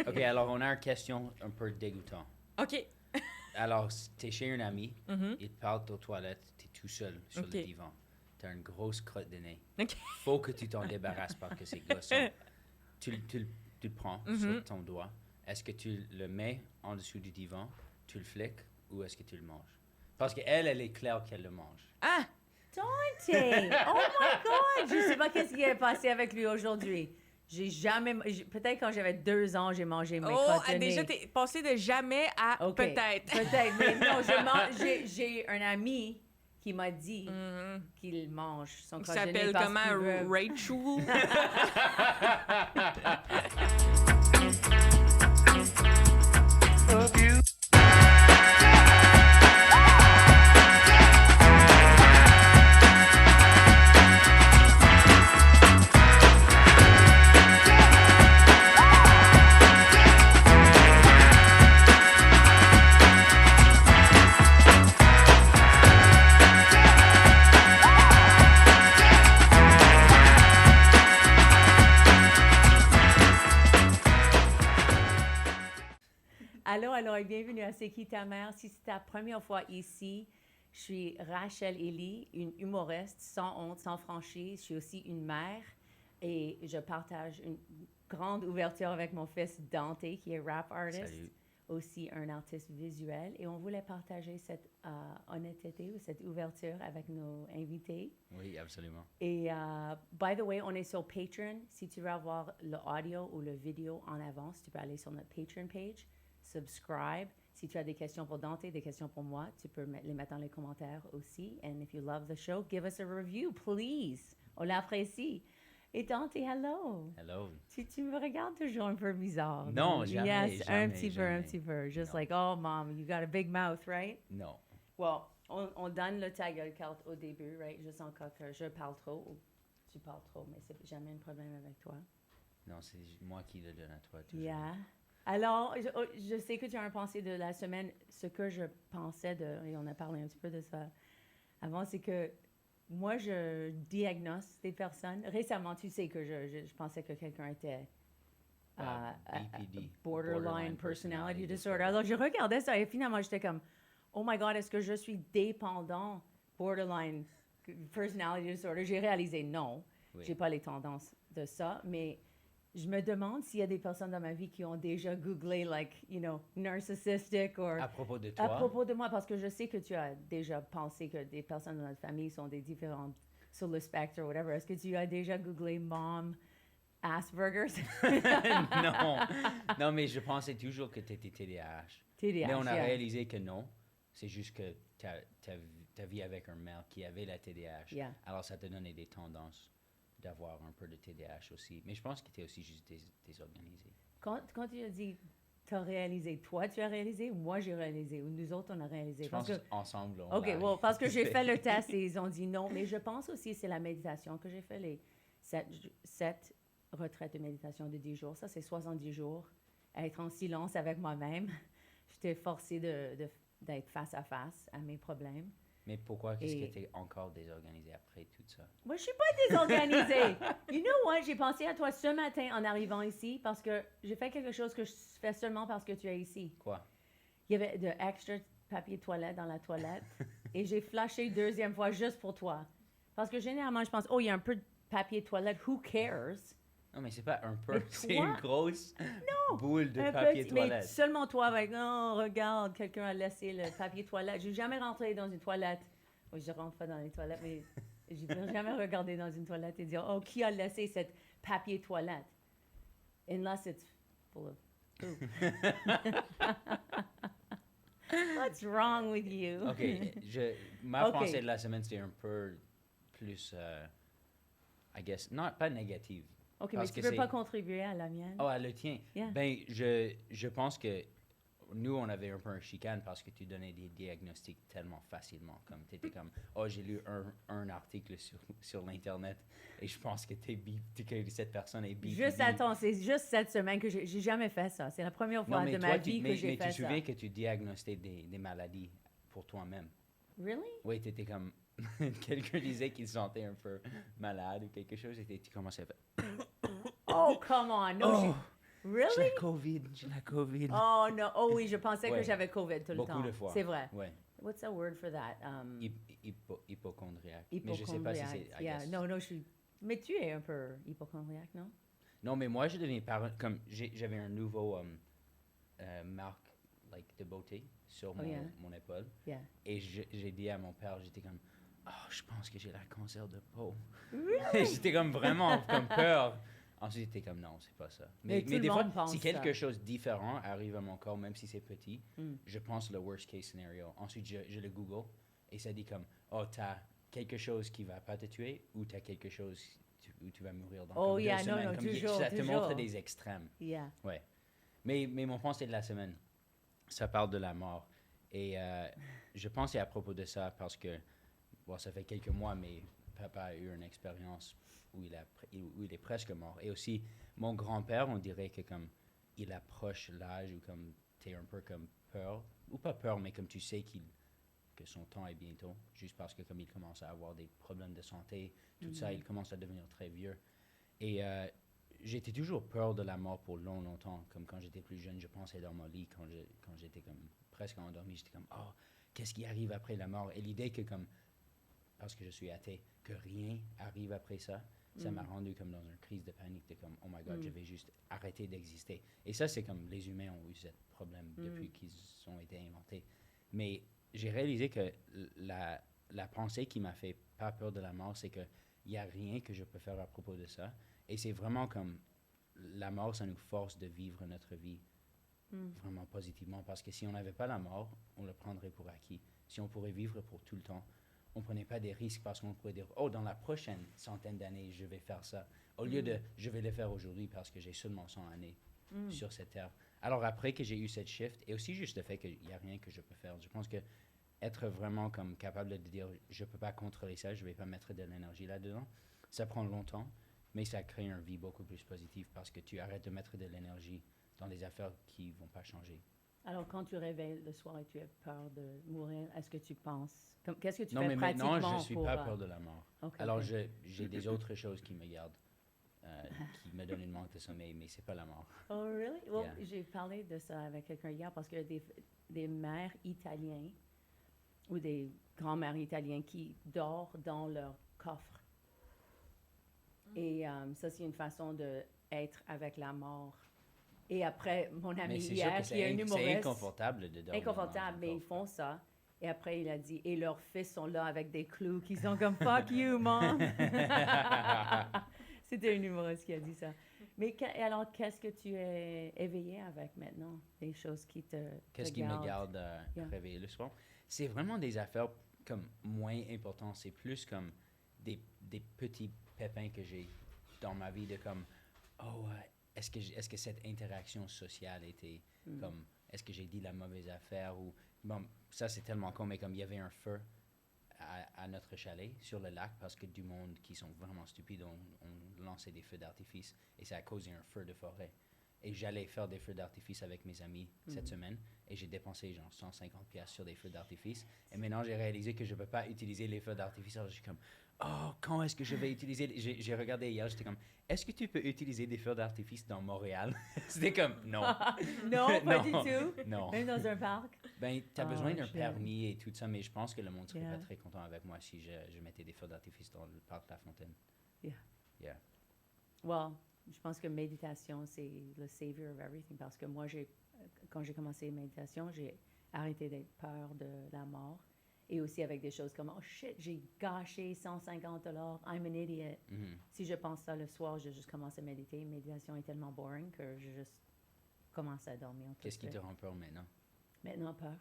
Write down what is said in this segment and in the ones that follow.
OK, alors on a une question un peu dégoûtante. OK. Alors, t'es chez un ami, Mhm. il te parle aux toilettes, t'es tout seul sur OK. le divan. T'as une grosse crotte de nez. OK. Faut que tu t'en débarrasses parce que c'est gossant. Tu le prends sur ton doigt. Est-ce que tu le mets en dessous du divan, tu le fliques ou est-ce que tu le manges? Parce qu'elle, elle est claire qu'elle le mange. Ah! Dante! Oh my God! Je sais pas qu'est-ce qui est passé avec lui aujourd'hui. J'ai jamais... Peut-être quand j'avais 2 ans, j'ai mangé mes crottes de Déjà, nez. t'es passé de jamais à OK. peut-être. Peut-être, mais non, j'ai un ami qui m'a dit qu'il mange son Il crotte de nez s'appelle parce comment? qu'il veut. Rachel? Alors, et bienvenue à C'est qui ta mère? Si c'est ta première fois ici, je suis Rachel Elie, une humoriste sans honte, sans franchise. Je suis aussi une mère et je partage une grande ouverture avec mon fils Dante, qui est rap artist, Salut. aussi un artiste visuel. Et on voulait partager cette honnêteté ou cette ouverture avec nos invités. Oui, absolument. Et, by the way, on est sur Patreon. Si tu veux avoir l'audio ou le vidéo en avance, tu peux aller sur notre Patreon page, subscribe. Si tu as des questions pour Dante, des questions pour moi, tu peux les mettre dans les commentaires aussi. And if you love the show, give us a review, please. On l'apprécie. Et Dante, hello. Hello. Tu me regardes toujours un peu bizarre. Non, jamais, Yes, un jamais, petit peu, un jamais. petit peu. Just Non. like, oh, mom, you got a big mouth, right? Non. Well, on donne le ta gueule carte au début, right? Juste en cas que je parle trop ou tu parles trop, mais c'est jamais un problème avec toi. Non, c'est moi qui le donne à toi toujours. Yeah. Alors, je sais que tu as un pensée de la semaine. Ce que je pensais et on a parlé un petit peu de ça avant, c'est que moi, je diagnose des personnes. Récemment, tu sais que je pensais que quelqu'un était BPD. borderline personality disorder. Alors, je regardais ça et finalement, j'étais comme, oh my God, est-ce que je suis dépendant borderline personality disorder? J'ai réalisé non, Oui. j'ai pas les tendances de ça, mais je me demande s'il y a des personnes dans ma vie qui ont déjà googlé, like, you know, narcissistic ou À propos de toi. à propos de moi, parce que je sais que tu as déjà pensé que des personnes dans notre famille sont des différentes sur le spectre ou whatever. Est-ce que tu as déjà googlé mom Asperger's? Non. Non, mais je pensais toujours que tu étais TDAH. TDAH, Mais on a yeah. réalisé que non. C'est juste que ta vie avec un mère qui avait la TDAH. Yeah. Alors, ça te donnait des tendances d'avoir un peu de TDAH aussi. Mais je pense que tu es aussi juste désorganisé. Quand tu as dit, tu as réalisé, toi, tu as réalisé, ou moi, j'ai réalisé, ou nous autres, on a réalisé? Je Parce pense que, qu'ensemble, on OK, l'a well, parce que j'ai réalisé. fait le test et ils ont dit non, mais je pense aussi que c'est la méditation que j'ai fait, les 7 retraites de méditation de 10 jours. Ça, c'est 70 jours à être en silence avec moi-même. J'étais forcée d'être face à face à mes problèmes. Mais pourquoi est-ce Et- que tu es encore désorganisé après tout ça? Moi, je suis pas désorganisée. You know what? J'ai pensé à toi ce matin en arrivant ici parce que j'ai fait quelque chose que je fais seulement parce que tu es ici. Quoi? Il y avait de extra papier toilette dans la toilette et j'ai flashé deuxième fois juste pour toi. Parce que généralement, je pense, oh, il y a un peu de papier toilette, who cares? Non, mais c'est pas un peu, Mais c'est toi- une grosse boule de Un papier petit- mais toilette. seulement toi avec, oh, regarde, quelqu'un a laissé le papier toilette. J'ai jamais rentré dans une toilette. Oui, je rentre pas dans les toilettes, mais j'ai jamais regardé dans une toilette et dire, oh, qui a laissé cette papier toilette? Unless it's full of poop. What's wrong with you? OK, ma OK. pensée de la semaine, c'était un peu plus, I guess, non, pas négative. OK, mais Parce tu que veux c'est- pas contribuer à la mienne? Oh, elle le tient. Yeah. Ben, je pense que nous, on avait un peu un chicane parce que tu donnais des diagnostics tellement facilement. Comme tu étais comme, oh, j'ai lu un article sur l'Internet et je pense que que cette personne est BPD. Juste attends, c'est juste cette semaine que j'ai jamais fait ça. C'est la première fois Non, mais de toi, ma vie que j'ai mais fait tu te ça. souviens que tu diagnostiquais des maladies pour toi-même. Really? Oui, tu étais comme, quelqu'un disait qu'il se sentait un peu malade ou quelque chose et tu commençais à faire, Oh, come on. No, oh, J'ai Really? la COVID, j'ai la COVID. Oh non. Oh oui, je pensais que Ouais. j'avais COVID tout le temps. Beaucoup de fois. C'est vrai. Ouais. What's the word for that? Hypochondriaque. Mais je sais pas si c'est. I Yeah. guess. Non, je suis. Mais tu es un peu hypochondriaque, non? Non, mais moi, je deviens parano. Comme j'avais un nouveau marque de beauté sur yeah. mon épaule. Yeah. Et j'ai dit à mon père, j'étais comme, oh, je pense que j'ai la cancer de peau. Really? J'étais comme vraiment comme peur. Ensuite, j'étais comme, non, c'est pas ça. Mais tout Mais le des fois, monde pense si quelque ça. chose de différent arrive à mon corps, même si c'est petit, Mm. je pense le worst case scenario. Ensuite, je le Google et ça dit comme, oh, t'as quelque chose qui va pas te tuer ou t'as quelque chose où tu vas mourir dans Oh, comme yeah, 2 non, semaines. non, Comme toujours, ça te toujours. montre des extrêmes. Yeah. Ouais. Mais mon point, c'est de la semaine. Ça parle de la mort. Et je pensais à propos de ça parce que, bon, ça fait quelques mois, mais papa a eu une expérience où il est presque mort. Et aussi, mon grand-père, on dirait que comme il approche l'âge où comme t'es un peu comme peur, ou pas peur, mais comme tu sais que son temps est bientôt, juste parce que comme il commence à avoir des problèmes de santé, tout ça, il commence à devenir très vieux. Et j'étais toujours peur de la mort pour longtemps. Comme quand j'étais plus jeune, je pensais dans mon lit quand j'étais comme presque endormi, j'étais comme, oh, qu'est-ce qui arrive après la mort? Et l'idée que comme, parce que je suis athée, que rien arrive après ça, ça m'a rendu comme dans une crise de panique de comme, oh my God, je vais juste arrêter d'exister. Et ça, c'est comme les humains ont eu ce problème depuis qu'ils ont été inventés. Mais j'ai réalisé que la pensée qui m'a fait pas peur de la mort, c'est que il n'y a rien que je peux faire à propos de ça. Et c'est vraiment comme la mort, ça nous force de vivre notre vie vraiment positivement. Parce que si on n'avait pas la mort, on le prendrait pour acquis. Si on pourrait vivre pour tout le temps, on ne prenait pas des risques parce qu'on pourrait dire, oh, dans la prochaine centaine d'années, je vais faire ça. Au lieu de, je vais le faire aujourd'hui parce que j'ai seulement 100 années sur cette terre. Alors après que j'ai eu cette shift, et aussi juste le fait qu'il n'y a rien que je peux faire, je pense que être vraiment comme capable de dire, je ne peux pas contrôler ça, je ne vais pas mettre de l'énergie là-dedans, ça prend longtemps, mais ça crée une vie beaucoup plus positive parce que tu arrêtes de mettre de l'énergie dans des affaires qui ne vont pas changer. Alors, quand tu réveilles le soir et tu as peur de mourir, est-ce que tu penses... Qu'est-ce que tu Non, fais mais pratiquement maintenant, je ne suis pour, pas peur de la mort. OK, Alors, OK. j'ai des autres choses qui me gardent, qui me donnent une manque de sommeil, mais ce n'est pas la mort. Oh, really? Well, Yeah. j'ai parlé de ça avec quelqu'un hier parce qu'il y a des mères italiens ou des grands-mères italiens qui dorment dans leur coffre. Et ça, c'est une façon d'être avec la mort. Et après, mon ami Mais c'est sûr hier, que qui est un c'est humoriste... inconfortable de dormir Inconfortable, dans mais un ils coffre. font ça. Et après, il a dit, et leurs fils sont là avec des clous qui sont comme « Fuck you, mom! » C'était un humoriste qui a dit ça. Mais alors, qu'est-ce que tu es éveillé avec maintenant? Des choses qui Qu'est-ce te qui me gardent? garde Yeah. réveillé le soir? C'est vraiment des affaires comme moins importantes. C'est plus comme des petits pépins que j'ai dans ma vie de comme, oh, est-ce que cette interaction sociale était comme, est-ce que j'ai dit la mauvaise affaire ou, bon, ça c'est tellement con, mais comme il y avait un feu à notre chalet sur le lac parce que du monde qui sont vraiment stupides ont lancé des feux d'artifice et ça a causé un feu de forêt. Et j'allais faire des feux d'artifice avec mes amis cette semaine et j'ai dépensé genre 150$ sur des feux d'artifice. Et maintenant, j'ai réalisé que je ne peux pas utiliser les feux d'artifice. Alors, je suis comme, oh, quand est-ce que je vais utiliser... J'ai regardé hier, j'étais comme, est-ce que tu peux utiliser des feux d'artifice dans Montréal? C'était comme, non. Non, pas Non. du tout. Non. Même dans un parc. Ben, tu as besoin d'un shit. permis et tout ça, mais je pense que le monde serait Yeah. pas très content avec moi si je mettais des feux d'artifice dans le parc La Fontaine. Yeah. Yeah. Well, je pense que méditation, c'est le savior of everything. Parce que moi, quand j'ai commencé méditation, j'ai arrêté d'être peur de la mort. Et aussi avec des choses comme, oh shit, j'ai gâché 150$, I'm an idiot. Si je pense ça le soir, je juste commence à méditer. Méditation est tellement boring que je juste commence à dormir. tout de Qu'est-ce qui suite. te rend peur maintenant? Maintenant, peur.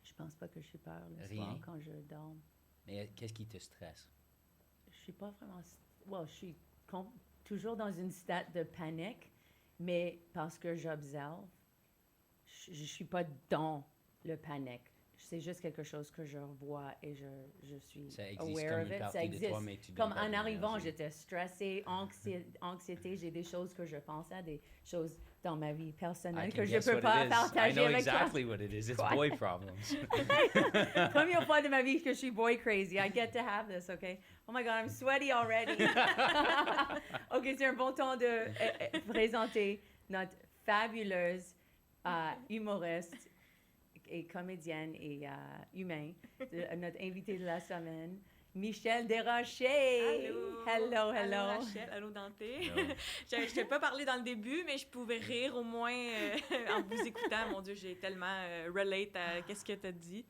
Je pense pas que je suis peur le Rien. soir quand je dors. Mais qu'est-ce qui te stresse? Je suis pas vraiment... je suis toujours dans une state de panique, mais parce que j'observe, je suis pas dans le panique. C'est juste quelque chose que je revois et je suis Ça existe aware comme of une it. partie Ça de existe. toi, mais tu donnes Comme pas en de arrivant, l'énergie. j'étais stressée, anxiété. J'ai des choses que je pense à, des choses dans ma vie I personnelle can que je guess peux what pas it is. I partager know avec exactly what it is. It's Quoi? boy problems. toi. Première fois de ma vie que je suis boy crazy. I get to have this, okay? Oh my God, I'm sweaty already. OK, c'est un bon temps de présenter notre fabuleuse humoriste et comédienne et humain, notre invité de la semaine, Michel Desrochers. Allô! Hello, Allô, hello. Rachel, allô Dante. Hello. Je t'ai pas parlé dans le début, mais je pouvais rire au moins en vous écoutant. Mon Dieu, j'ai tellement relate à qu'est-ce que tu as dit.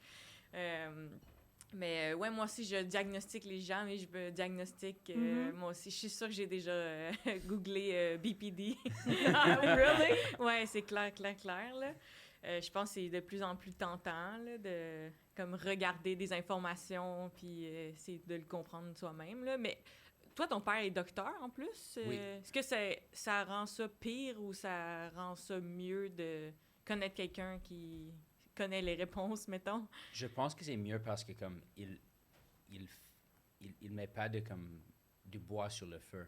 Mais ouais, moi aussi, je diagnostique les gens, mais je me diagnostique moi aussi. Je suis sûre que j'ai déjà googlé BPD. Really? Ouais, c'est clair, là. Je pense que c'est de plus en plus tentant, là, de comme regarder des informations puis essayer de le comprendre soi-même, là. Mais toi, ton père est docteur, en plus. Oui. Est-ce que ça rend ça pire ou ça rend ça mieux de connaître quelqu'un qui connaît les réponses, mettons? Je pense que c'est mieux parce que comme il met pas de comme du bois sur le feu.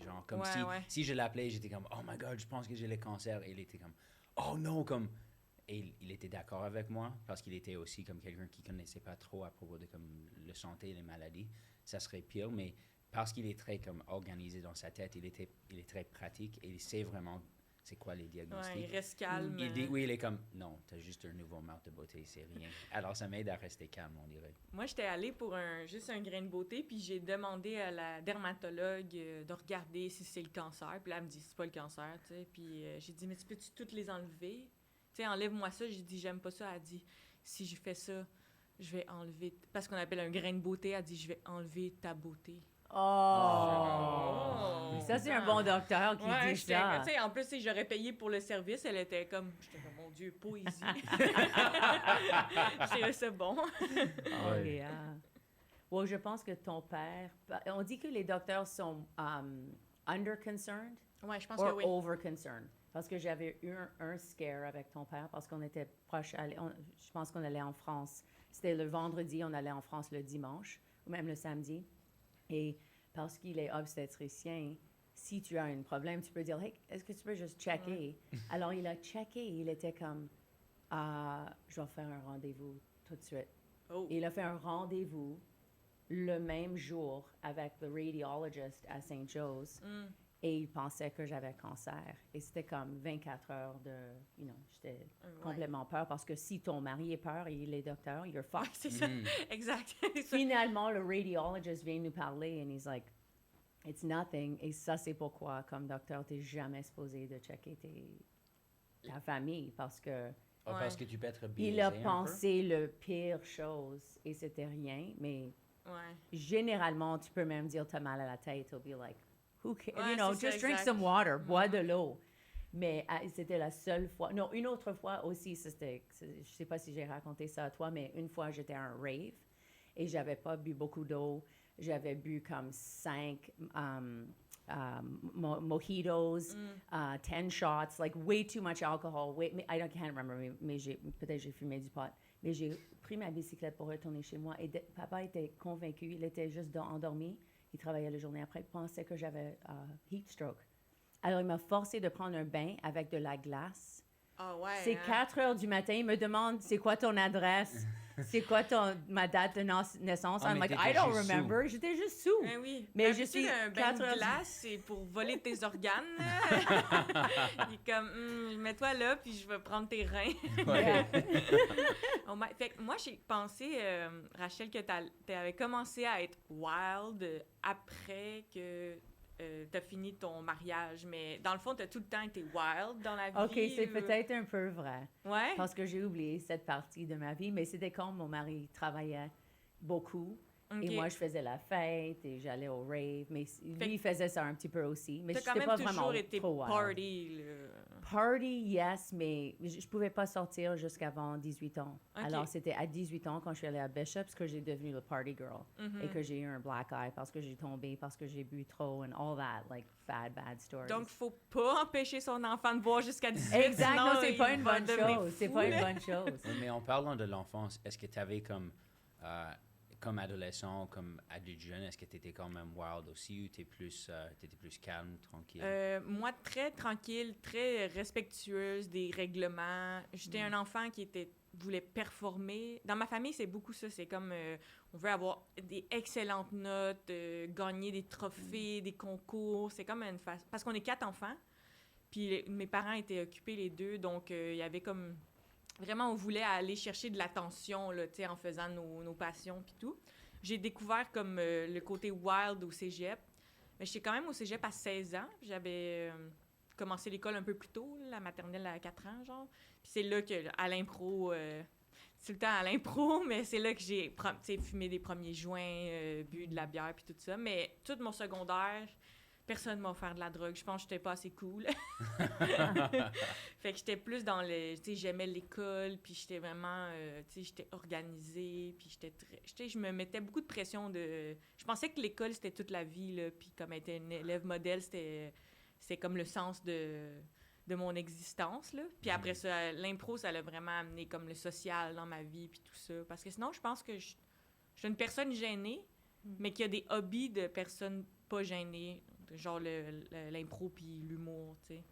Genre comme Ouais. si je l'appelais, j'étais comme oh my god, je pense que j'ai le cancer et il était comme oh non comme et il était d'accord avec moi parce qu'il était aussi comme quelqu'un qui connaissait pas trop à propos de comme le santé et les maladies. Ça serait pire, mais parce qu'il est très comme organisé dans sa tête, il est très pratique et il sait vraiment c'est quoi les diagnostics. Ouais, il reste calme. Il est comme, non, t'as juste un nouveau marque de beauté, c'est rien. Alors, ça m'aide à rester calme, on dirait. Moi, j'étais allée pour juste un grain de beauté, puis j'ai demandé à la dermatologue de regarder si c'est le cancer. Puis là, elle me dit, c'est pas le cancer, tu sais. Puis j'ai dit, mais tu peux-tu toutes les enlever? Tu sais, enlève-moi ça. J'ai dit, j'aime pas ça. Elle dit, si je fais ça, je vais enlever... Parce qu'on appelle un grain de beauté, elle dit, je vais enlever ta beauté. Oh! Ça, c'est un bon docteur qui dit ça. Tu sais, en plus, si j'aurais payé pour le service, elle était comme... J'étais comme, mon Dieu, poésie. C'est bon. Oh, yeah. Well, je pense que ton père... On dit que les docteurs sont under-concerned Ouais, je pense or que oui. over-concerned. Parce que j'avais eu un scare avec ton père parce qu'on était proche... je pense qu'on allait en France. C'était le vendredi, on allait en France le dimanche, ou même le samedi. Et parce qu'il est obstétricien, si tu as un problème, tu peux dire, hey, est-ce que tu peux juste checker? Alors, il a checké. Il était comme, je vais faire un rendez-vous tout de suite. Oh. Et il a fait un rendez-vous le même jour avec le radiologist à St. Joe's. Et il pensait que j'avais cancer. Et c'était comme 24 heures de, j'étais complètement peur parce que si ton mari est peur et il est docteur, you're fucked. C'est ça, exact. Finalement, le radiologist vient nous parler et he's like, it's nothing. Et ça, c'est pourquoi, comme docteur, t'es jamais supposé de checker ta famille parce que Parce que tu peux être biaisé il a un peu. pensé le pire chose et c'était rien. Mais généralement, tu peux même dire t'as mal à la tête. He'll be like, who cares? Ouais, Just c'est ça, drink exact. some water, bois de l'eau. Mais c'était la seule fois. Non, une autre fois aussi, je sais pas si j'ai raconté ça à toi, mais une fois, j'étais à un rave et j'avais pas bu beaucoup d'eau. J'avais bu comme 5 mojitos, 10 shots, like way too much alcohol. I can't remember, mais peut-être j'ai fumé du pot. Mais j'ai pris ma bicyclette pour retourner chez moi et papa était convaincu, il était juste endormi. Il travaillait la journée après, il pensait que j'avais heat stroke. Alors, il m'a forcé de prendre un bain avec de la glace. Ah ouais. C'est 4 heures du matin, il me demande, c'est quoi ton adresse? C'est quoi ma date de naissance? I'm mais like, t'étais I don't juste remember. J'étais juste sous. Ben oui. Mais je D'habitude, suis un bain 4 heures de du- glace, c'est pour voler tes organes. Il est comme, mets-toi là, puis je vais prendre tes reins. Ouais. Fait que moi, j'ai pensé, Rachel, que tu avais commencé à être wild après que tu as fini ton mariage. Mais dans le fond, tu as tout le temps été wild dans la vie. OK, c'est ou- peut-être un peu vrai. Ouais? Parce que j'ai oublié cette partie de ma vie, mais c'était quand mon mari travaillait beaucoup. Ok. Et moi, je faisais la fête et j'allais au rave. Mais Fait lui, il faisait ça un petit peu aussi. Mais T'as je quand n'étais même pas vraiment toujours été trop wild. party, là. Party, yes, mais je pouvais pas sortir jusqu'avant 18 ans. Ok. Alors, c'était à 18 ans, quand je suis allée à Bishop's, que j'ai devenu le party girl. Et que j'ai eu un black eye parce que j'ai tombé, parce que j'ai bu trop, and all that, like, bad stories. Donc, faut pas empêcher son enfant de boire jusqu'à 18. exact, sinon non, c'est il pas une va bonne devenir chose. C'est fou, pas là. une bonne chose. Oui, mais en parlant de l'enfance, est-ce que tu avais comme adolescent, comme adulte jeune, est-ce que tu étais quand même wild aussi ou t'étais plus calme, tranquille? Moi, très tranquille, très respectueuse des règlements. J'étais un enfant qui voulait performer. Dans ma famille, c'est beaucoup ça. C'est comme, on veut avoir des excellentes notes, gagner des trophées, des concours. C'est comme une phase... Parce qu'on est 4 enfants. Puis mes parents étaient occupés les deux, donc il y avait comme... Vraiment, on voulait aller chercher de l'attention, là, tu sais, en faisant nos passions puis tout. J'ai découvert comme le côté wild au cégep. Mais j'étais quand même au cégep à 16 ans. J'avais commencé l'école un peu plus tôt, la maternelle à 4 ans, genre. Puis c'est là que, à l'impro... c'est le temps à l'impro, mais c'est là que j'ai fumé des premiers joints, bu de la bière puis tout ça. Mais tout mon secondaire, personne m'a offert de la drogue. Je pense que j'étais pas assez cool. Fait que j'étais plus dans le... Tu sais, j'aimais l'école, puis j'étais vraiment... tu sais, j'étais organisée, puis je me mettais beaucoup de pression de... Je pensais que l'école, c'était toute la vie, là, puis comme être une élève modèle, c'était comme le sens de mon existence, là. Puis après ça, l'impro, ça l'a vraiment amené comme le social dans ma vie, puis tout ça. Parce que sinon, je pense que je suis une personne gênée, mais qui a des hobbies de personnes pas gênées, genre l'impro puis l'humour, tu sais.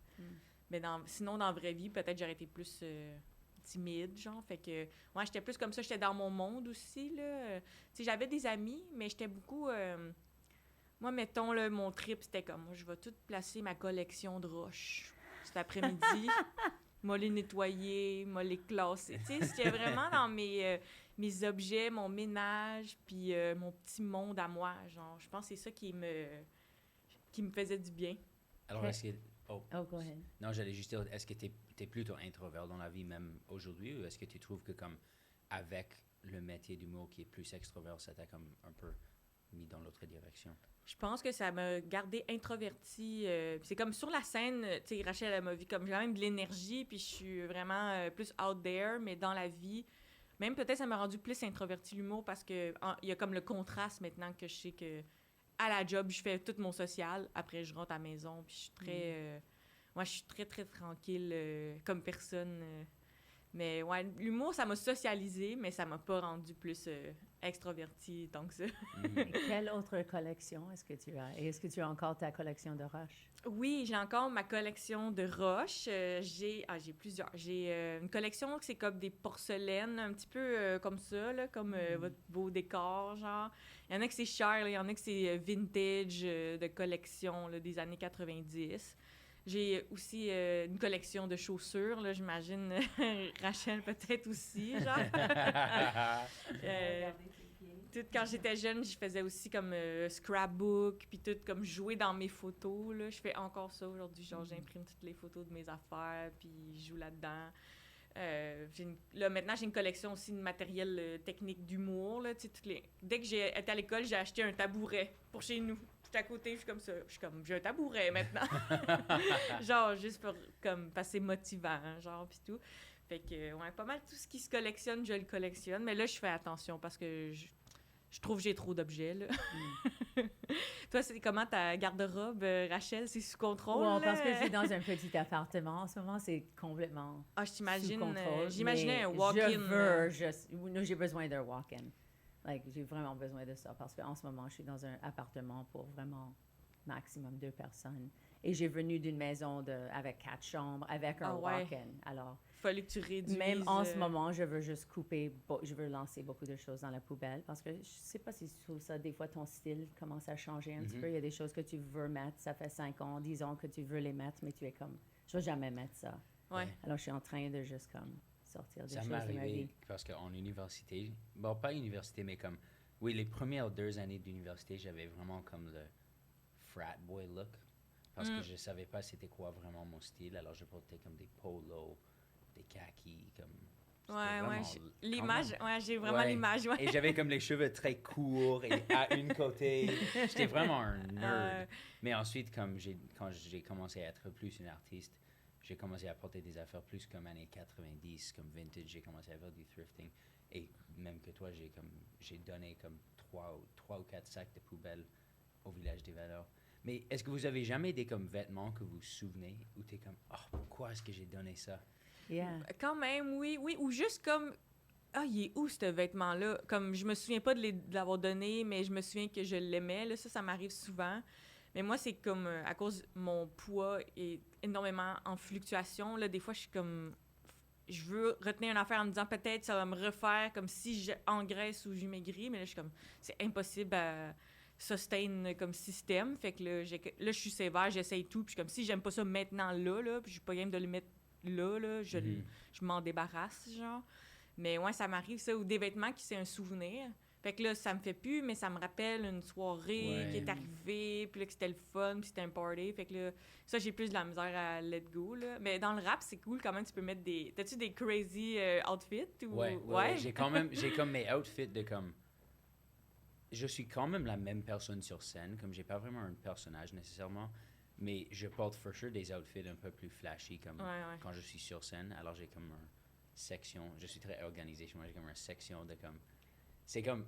Mais sinon, dans la vraie vie, peut-être j'aurais été plus timide, genre. Fait que, ouais, j'étais plus comme ça. J'étais dans mon monde aussi, là. Tu sais, j'avais des amis, mais j'étais beaucoup... moi, mettons, là, mon trip, c'était comme, moi, je vais tout placer ma collection de roches cet après-midi. Moi, les nettoyer, moi, les classer. Tu sais, c'était vraiment dans mes objets, mon ménage, puis mon petit monde à moi, genre. Je pense que c'est ça qui me faisait du bien. Alors, est-ce que... Oh, go ahead. Non, j'allais juste dire, est-ce que tu es plutôt introvert dans la vie même aujourd'hui, ou est-ce que tu trouves que comme avec le métier d'humour qui est plus extrovert, ça t'a comme un peu mis dans l'autre direction? Je pense que ça m'a gardé introvertie. C'est comme sur la scène, tu sais, Rachel, elle m'a vu comme j'ai quand même de l'énergie, puis je suis vraiment plus out there, mais dans la vie, même peut-être ça m'a rendu plus introvertie l'humour parce que il y a comme le contraste maintenant que je sais que à la job, je fais tout mon social, après je rentre à la maison, puis je suis très... moi, je suis très, très tranquille comme personne. Mais ouais, l'humour, ça m'a socialisé, mais ça m'a pas rendu plus extrovertie tant que ça. Quelle autre collection est-ce que tu as? Et est-ce que tu as encore ta collection de roches? Oui, j'ai encore ma collection de roches. J'ai plusieurs. J'ai une collection que c'est comme des porcelaines, un petit peu comme ça, là, comme votre beau décor, genre. Il y en a que c'est cher, là, il y en a que c'est vintage de collection là, des années 90. J'ai aussi une collection de chaussures, là, j'imagine. Rachel peut-être aussi, genre. Tout, quand j'étais jeune, je faisais aussi comme scrapbook, puis tout comme jouer dans mes photos, là. Je fais encore ça aujourd'hui, genre j'imprime toutes les photos de mes affaires, puis je joue là-dedans. Là, maintenant, j'ai une collection aussi de matériel technique d'humour, là, tu sais, dès que j'ai été à l'école, j'ai acheté un tabouret pour chez nous. Tout à côté, je suis comme ça. Je suis comme, j'ai un tabouret maintenant. Genre, juste pour, comme, passer motivant, genre, puis tout. Fait que, ouais, pas mal tout ce qui se collectionne, je le collectionne. Mais là, je fais attention parce que je trouve que j'ai trop d'objets, là. Toi, c'est comment ta garde-robe, Rachel? C'est sous contrôle? Ouais, parce que je suis dans un petit appartement. En ce moment, c'est complètement je t'imagine. sous contrôle. J'imaginais un Mais walk-in. J'ai besoin d'un walk-in. Like, j'ai vraiment besoin de ça parce qu'en ce moment, je suis dans un appartement pour vraiment maximum 2 personnes. Et j'ai venu d'une maison avec 4 chambres, avec un walk-in. Alors, fallait que tu réduises. même en ce moment, je veux juste couper, je veux lancer beaucoup de choses dans la poubelle parce que je sais pas si tu trouves ça, des fois ton style commence à changer un petit peu. Il y a des choses que tu veux mettre, ça fait 5 ans, 10 ans que tu veux les mettre, mais tu es comme, je vais jamais mettre ça. Ouais. Alors, je suis en train de juste comme sortir des Ça choses m'est de ma arrivé vie. parce qu'en université, bon, pas université, mais comme, oui, les premières 2 années d'université, j'avais vraiment comme le frat boy look parce que je savais pas c'était quoi vraiment mon style, alors je portais comme des polos, des khakis, comme... L'image, j'ai vraiment l'image, Et j'avais comme les cheveux très courts et à une côté. J'étais vraiment un nerd. Mais ensuite, quand j'ai commencé à être plus une artiste, j'ai commencé à porter des affaires plus comme années 90, comme vintage. J'ai commencé à faire du thrifting. Et même que toi, j'ai donné comme 3 ou 4 sacs de poubelle au Village des Valeurs. Mais est-ce que vous avez jamais des comme vêtements que vous vous souvenez où t'es comme, pourquoi est-ce que j'ai donné ça? Yeah. Quand même, oui. Ou juste comme, il est où ce vêtement-là? Comme, je me souviens pas de l'avoir donné, mais je me souviens que je l'aimais. Là, ça m'arrive souvent. Mais moi, c'est comme, à cause mon poids est énormément en fluctuation. Là, des fois, je suis comme, je veux retenir une affaire en me disant peut-être ça va me refaire comme si j'engraisse ou je maigris. Mais là, je suis comme, c'est impossible sustain comme système. Fait que là, je suis sévère, j'essaye tout. Puis comme si j'aime pas ça maintenant, là, puis je suis pas game de le mettre là, je m'en débarrasse, genre. Mais ouais, ça m'arrive, ça, ou des vêtements qui c'est un souvenir. Fait que là, ça me fait plus, mais ça me rappelle une soirée qui est arrivée, puis là, que c'était le fun, puis c'était un party. Fait que là, ça, j'ai plus de la misère à let go, là. Mais dans le rap, c'est cool quand même, tu peux mettre des... T'as-tu des crazy outfits? Ou... Ouais. J'ai comme mes outfits de comme... Je suis quand même la même personne sur scène, comme j'ai pas vraiment un personnage nécessairement, mais je porte for sure des outfits un peu plus flashy, comme quand je suis sur scène. Alors j'ai comme une section, je suis très organisé, moi j'ai comme une section de comme...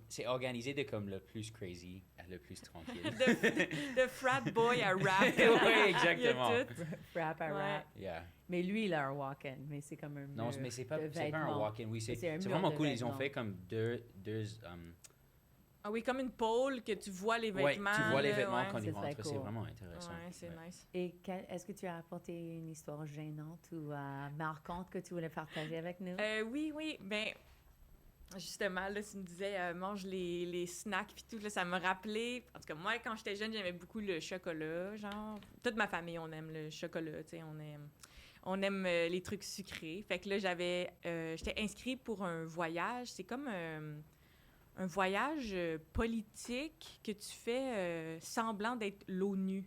C'est organisé de comme le plus crazy à le plus tranquille. de frat boy à rap. Oui, exactement. Il y a tout. Rap à rap. Yeah. Mais lui, il a un walk-in, mais c'est comme un mur. Non, mais c'est pas un vêtements. walk-in. Oui, c'est un mur vraiment de cool. Ils ont vêtements. fait comme deux Ah oui, comme une pôle que tu vois les ouais, vêtements. tu vois les là, vêtements quand C'est ils très rentrent. C'est cool. vraiment intéressant. Ouais, c'est Ouais. nice. Et est-ce que tu as apporté une histoire gênante ou marquante que tu voulais partager avec nous? Oui. Ben, justement, là, tu me disais, mange les snacks puis tout, là, ça m'a rappelé... En tout cas, moi, quand j'étais jeune, j'aimais beaucoup le chocolat, genre... Toute ma famille, on aime le chocolat, tu sais, on aime les trucs sucrés. Fait que là, j'étais inscrite pour un voyage. C'est comme un voyage politique que tu fais semblant d'être l'ONU.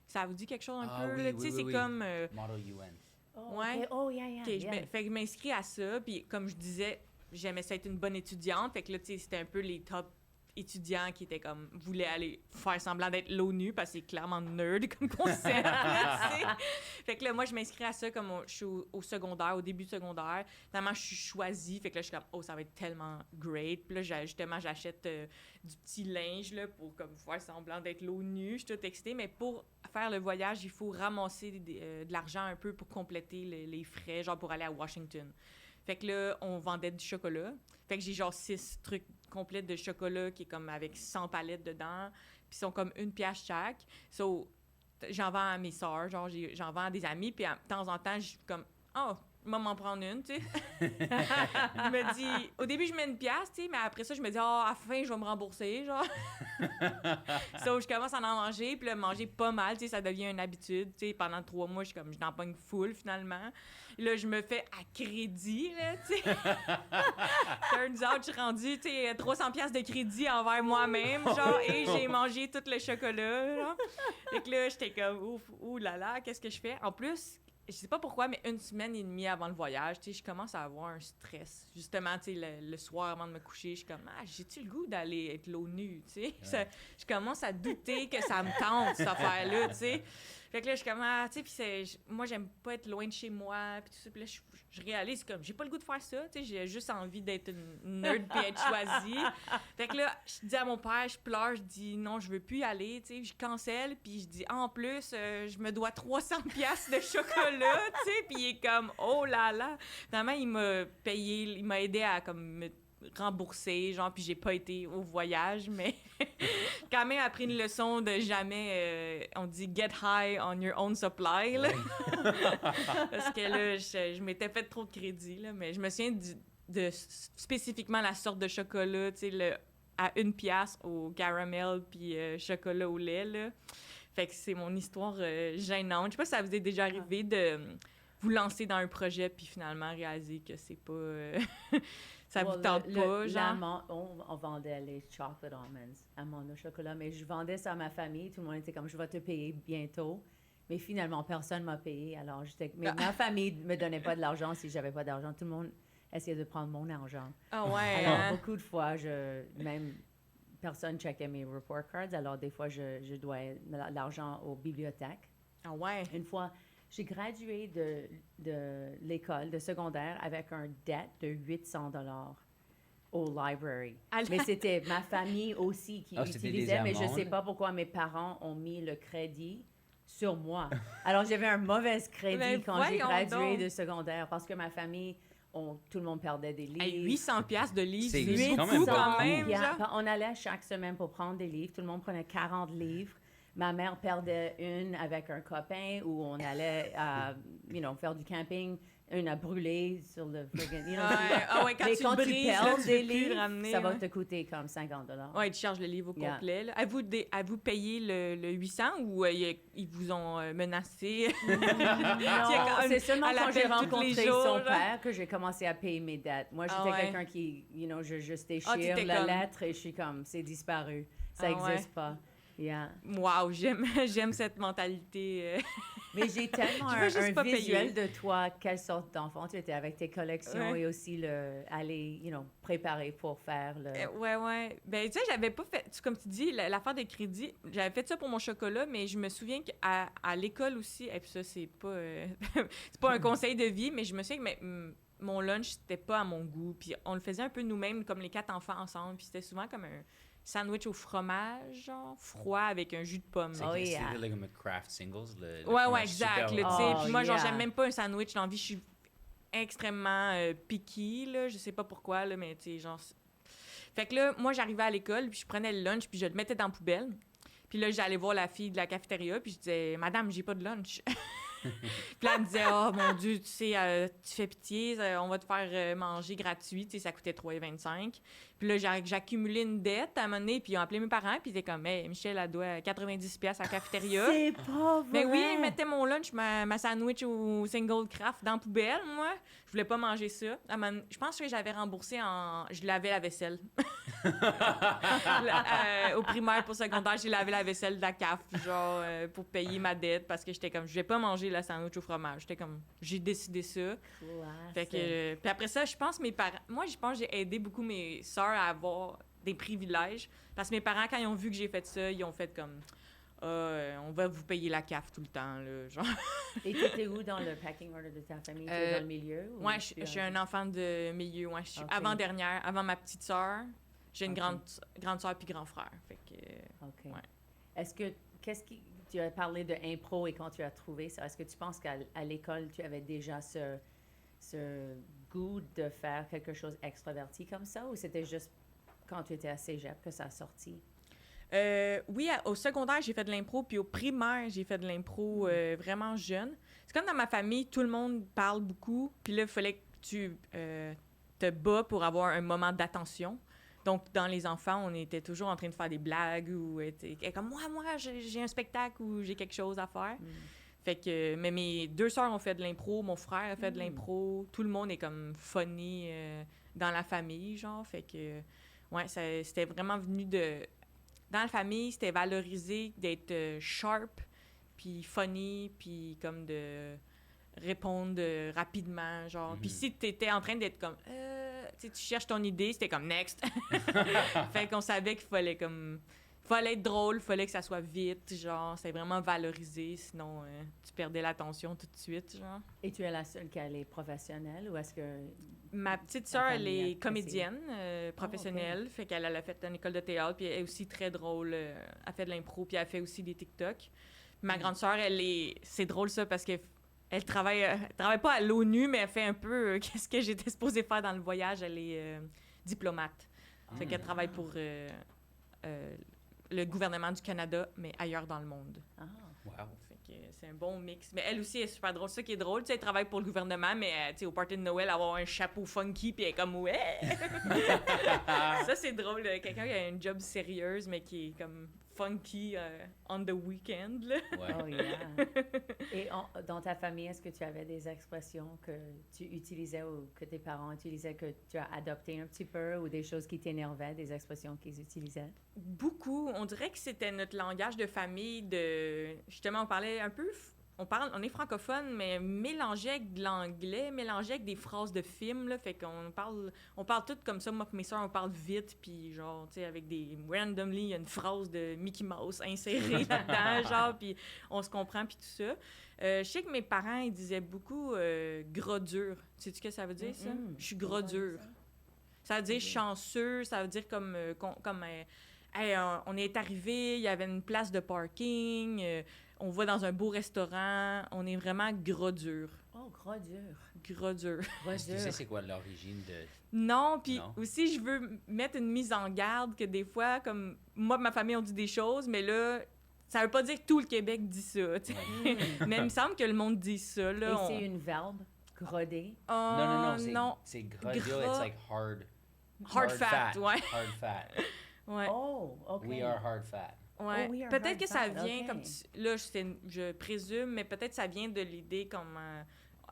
Ça vous dit quelque chose un peu? Oui, là? Tu sais, c'est comme... Model UN. Oh, ouais. okay. Oh, yeah. OK, fait que je m'inscris à ça, puis comme je disais, j'aimais ça être une bonne étudiante, fait que là, tu sais, c'était un peu les top étudiants qui étaient comme, voulaient aller faire semblant d'être l'ONU, parce que c'est clairement nerd comme concept, là, tu sais. Fait que là, moi, je m'inscris à ça comme je suis au secondaire, au début du secondaire. Finalement, je suis choisie, fait que là, je suis comme, oh, ça va être tellement great. Puis là, j'achète du petit linge, là, pour comme faire semblant d'être l'ONU. Je suis toute excitée, mais pour faire le voyage, il faut ramasser de l'argent un peu pour compléter les frais, genre pour aller à Washington. Fait que là, on vendait du chocolat. Fait que j'ai genre 6 trucs complets de chocolat qui est comme avec 100 palettes dedans. Puis ils sont comme 1 pièce chaque. So, j'en vends à mes sœurs, genre j'en vends à des amis. Puis de temps en temps, je suis comme, oh, je vais m'en prendre une, tu sais. Je me dis, au début, je mets 1 pièce, tu sais, mais après ça, je me dis, à la fin, je vais me rembourser, genre. So, je commence à en manger, puis là, manger pas mal, tu sais, ça devient une habitude, tu sais. Pendant 3 mois, je n'en pogne full, finalement. Là, je me fais à crédit, là, tu sais. Turns out, je suis rendue, tu sais, 300 pièces de crédit envers moi-même, genre, et j'ai mangé tout le chocolat, genre. Fait que là, j'étais comme, ouf, ouh là là, qu'est-ce que je fais? En plus, je sais pas pourquoi, mais 1 semaine et demie avant le voyage, tu sais, je commence à avoir un stress. Justement, tu sais, le soir avant de me coucher, je suis comme, j'ai-tu le goût d'aller être l'ONU, tu sais? Je commence à douter que ça me tente, cette affaire-là, tu sais. Fait que là, je suis comme, tu sais, puis moi, j'aime pas être loin de chez moi, puis tout ça. Puis là, je réalise comme, j'ai pas le goût de faire ça, tu sais, j'ai juste envie d'être une nerd puis être choisie. Fait que là, je dis à mon père, je pleure, je dis, non, je veux plus y aller, tu sais, je cancelle, puis je dis, en plus, je me dois 300 pièces de chocolat, tu sais, puis il est comme, oh là là. Finalement, il m'a payé, il m'a aidé à, comme, me remboursé, genre, puis j'ai pas été au voyage, mais quand même appris une leçon de jamais, on dit « get high on your own supply », là. Parce que là, je m'étais fait trop de crédit, là, mais je me souviens de spécifiquement la sorte de chocolat, tu sais, à 1 pièce au caramel puis chocolat au lait, là. Fait que c'est mon histoire gênante. Je sais pas si ça vous est déjà arrivé de vous lancer dans un projet puis finalement réaliser que c'est pas... ça vous tente pas, genre? On vendait les chocolate almonds, amandes au chocolat, mais je vendais ça à ma famille. Tout le monde était comme, je vais te payer bientôt. Mais finalement, personne ne m'a payé. Alors, mais ma famille ne me donnait pas de l'argent si j'avais pas d'argent. Tout le monde essayait de prendre mon argent. Ah ouais, alors, beaucoup de fois, même personne checkait mes report cards. Alors, des fois, je dois l'argent aux bibliothèques. Ah ouais? Une fois, j'ai gradué de l'école, de secondaire, avec un dette de 800 $ au library. Mais c'était ma famille aussi qui utilisait, mais je ne sais pas pourquoi mes parents ont mis le crédit sur moi. Alors, j'avais un mauvais crédit quand j'ai gradué de secondaire parce que ma famille, tout le monde perdait des livres. Hey, 800 pièces de livres, c'est quand même, genre. On allait chaque semaine pour prendre des livres. Tout le monde prenait 40 livres. Ma mère perdait une avec un copain où on allait faire du camping. une à brûler sur le friggin', you know, Ouais, quand mais tu quand le tu brises, là, perds tu des peux plus livres, le ramener. ça va ouais. te coûter comme $50. Ouais, ils te chargent le livre au Yeah. complet. Là. Avez-vous payé le 800 ou ils vous ont menacé? Non, c'est seulement elle quand j'ai appelle tous les rencontré jours, son là. père que j'ai commencé à payer mes dettes. Moi, j'étais Ah ouais. quelqu'un qui, je juste déchire t'étais la comme- lettre et je suis comme, c'est disparu. Ça Ah n'existe ouais. pas. Yeah. Wow, j'aime cette mentalité. Mais j'ai tellement Je veux juste un pas visuel payer. de toi, quelle sorte d'enfant tu étais avec tes collections Ouais. et aussi aller, préparer pour faire le... Ouais. Ben, tu sais, j'avais pas fait... Comme tu dis, l'affaire de crédit, j'avais fait ça pour mon chocolat, mais je me souviens qu'à l'école aussi, et puis ça, c'est pas... c'est pas un conseil de vie, mais je me souviens que mon lunch, c'était pas à mon goût. Puis on le faisait un peu nous-mêmes, comme les 4 enfants ensemble. Puis c'était souvent comme un sandwich au fromage, genre, froid, avec un jus de pomme. C'est Oh, yeah. c'était like comme un craft singles. Le Ouais, fromage exact. super Là, tu bon. sais. Oh, Puis moi, genre, yeah. j'aime même pas un sandwich dans la vie. Je suis extrêmement picky, là. Je sais pas pourquoi, là, mais tu sais, genre... Fait que là, moi, j'arrivais à l'école, puis je prenais le lunch, puis je le mettais dans la poubelle. Puis là, j'allais voir la fille de la cafétéria, puis je disais « Madame, j'ai pas de lunch. » Puis là, elle me disait « Oh, mon Dieu, tu sais, tu fais pitié, on va te faire manger gratuit. » Tu sais, ça coûtait 3,25. Puis là, j'ai accumulé une dette à un moment donné, puis ils ont appelé mes parents, puis ils étaient comme « Hey, Michel, elle doit 90$ à la cafétéria. » C'est pas vrai! Mais oui, ils mettaient mon lunch, ma sandwich au single craft dans la poubelle, moi. Je voulais pas manger ça. Je pense que j'avais remboursé Je lavais la vaisselle. Au primaire pour secondaire, j'ai lavé la vaisselle de la CAF, genre, pour payer ma dette, parce que j'étais comme, je vais pas manger la sandwich au fromage. J'étais comme, j'ai décidé ça. Fait que, puis après ça, je pense mes parents... Moi, je pense que j'ai aidé beaucoup mes sœurs à avoir des privilèges. Parce que mes parents, quand ils ont vu que j'ai fait ça, ils ont fait comme... on va vous payer la CAF tout le temps, là, genre. Et t'étais où dans le packing order de ta famille? T'es dans le milieu? Ou Ouais, tu je suis un enfant de milieu. Ouais, je suis Ok. avant-dernière, avant ma petite sœur. J'ai une Ok. grande sœur puis grand frère. Fait que... OK. Ouais. Est-ce que... Tu as parlé de impro et quand tu as trouvé ça, est-ce que tu penses qu'à l'école, tu avais déjà ce goût de faire quelque chose extraverti comme ça, ou c'était juste quand tu étais à cégep que ça a sorti? Oui, au secondaire, j'ai fait de l'impro, puis au primaire, j'ai fait de l'impro vraiment jeune. C'est comme dans ma famille, tout le monde parle beaucoup, puis là, il fallait que tu te bats pour avoir un moment d'attention. Donc, dans les enfants, on était toujours en train de faire des blagues ou comme moi, j'ai un spectacle ou j'ai quelque chose à faire. Fait que, mais mes 2 sœurs ont fait de l'impro, mon frère a fait de l'impro, tout le monde est comme funny dans la famille, genre. Fait que, ouais, c'était vraiment venu de... Dans la famille, c'était valorisé d'être sharp, puis funny, puis comme de répondre rapidement, genre. Puis si t'étais en train d'être comme... tu sais, tu cherches ton idée, c'était comme « next ». Fait qu'on savait qu'il fallait comme... Fallait être drôle, fallait que ça soit vite, genre. C'était vraiment valorisé, sinon tu perdais l'attention tout de suite, genre. Et tu es la seule qui est professionnelle, ou est-ce que... Ma petite sœur, elle famille est apprécie. comédienne professionnelle, fait qu'elle a fait une école de théâtre, puis elle est aussi très drôle. Elle fait de l'impro, puis elle fait aussi des TikTok. Ma grande sœur, c'est drôle ça, parce que elle travaille pas à l'ONU, mais elle fait un peu qu'est-ce que j'étais supposée faire dans le voyage. Elle est diplomate. Fait qu'elle travaille pour le gouvernement du Canada, mais ailleurs dans le monde. Ah, Wow. Fait que c'est un bon mix. Mais elle aussi est super drôle. C'est ça qui est drôle, tu sais, elle travaille pour le gouvernement, mais tu sais, au party de Noël, avoir un chapeau funky, puis elle est comme « ouais! » Ça, c'est drôle. Quelqu'un qui a une job sérieuse, mais qui est comme funky on the weekend, là. Ouais. oh yeah. Et dans ta famille, est-ce que tu avais des expressions que tu utilisais ou que tes parents utilisaient, que tu as adoptées un petit peu, ou des choses qui t'énervaient, des expressions qu'ils utilisaient? Beaucoup. On dirait que c'était notre langage de famille. Justement, on parlait un peu... On est francophone, mais mélangé avec de l'anglais, mélangé avec des phrases de films, là, fait qu'on parle tout comme ça. Moi et mes soeurs, on parle vite, puis genre, tu sais, avec des... Randomly, il y a une phrase de Mickey Mouse insérée là-dedans, genre, puis on se comprend, puis tout ça. Je sais que mes parents, ils disaient beaucoup gras dur. Sais-tu ce que ça veut dire, ça? Je suis gras dur. Ça veut dire chanceux, ça veut dire comme hey, on est arrivé, il y avait une place de parking, on va dans un beau restaurant, on est vraiment gros dur. Oh, gros dur. Gros dur. Gros Est-ce que tu dur. sais c'est quoi l'origine de... Non, puis Non. aussi, je veux mettre une mise en garde que des fois, comme moi et ma famille, on dit des choses, mais là, ça veut pas dire que tout le Québec dit ça, tu sais. Mais il me semble que le monde dit ça, là. Et c'est une verbe Grodé. Non, non. c'est gras. Gras. It's like hard. Hard fat, ouais. Hard fat. Ouais. Oh, OK. We are hard fat. Ouais. Oh, we are Peut-être hard que ça fat, vient, ok. comme là, je présume, mais peut-être ça vient de l'idée comme,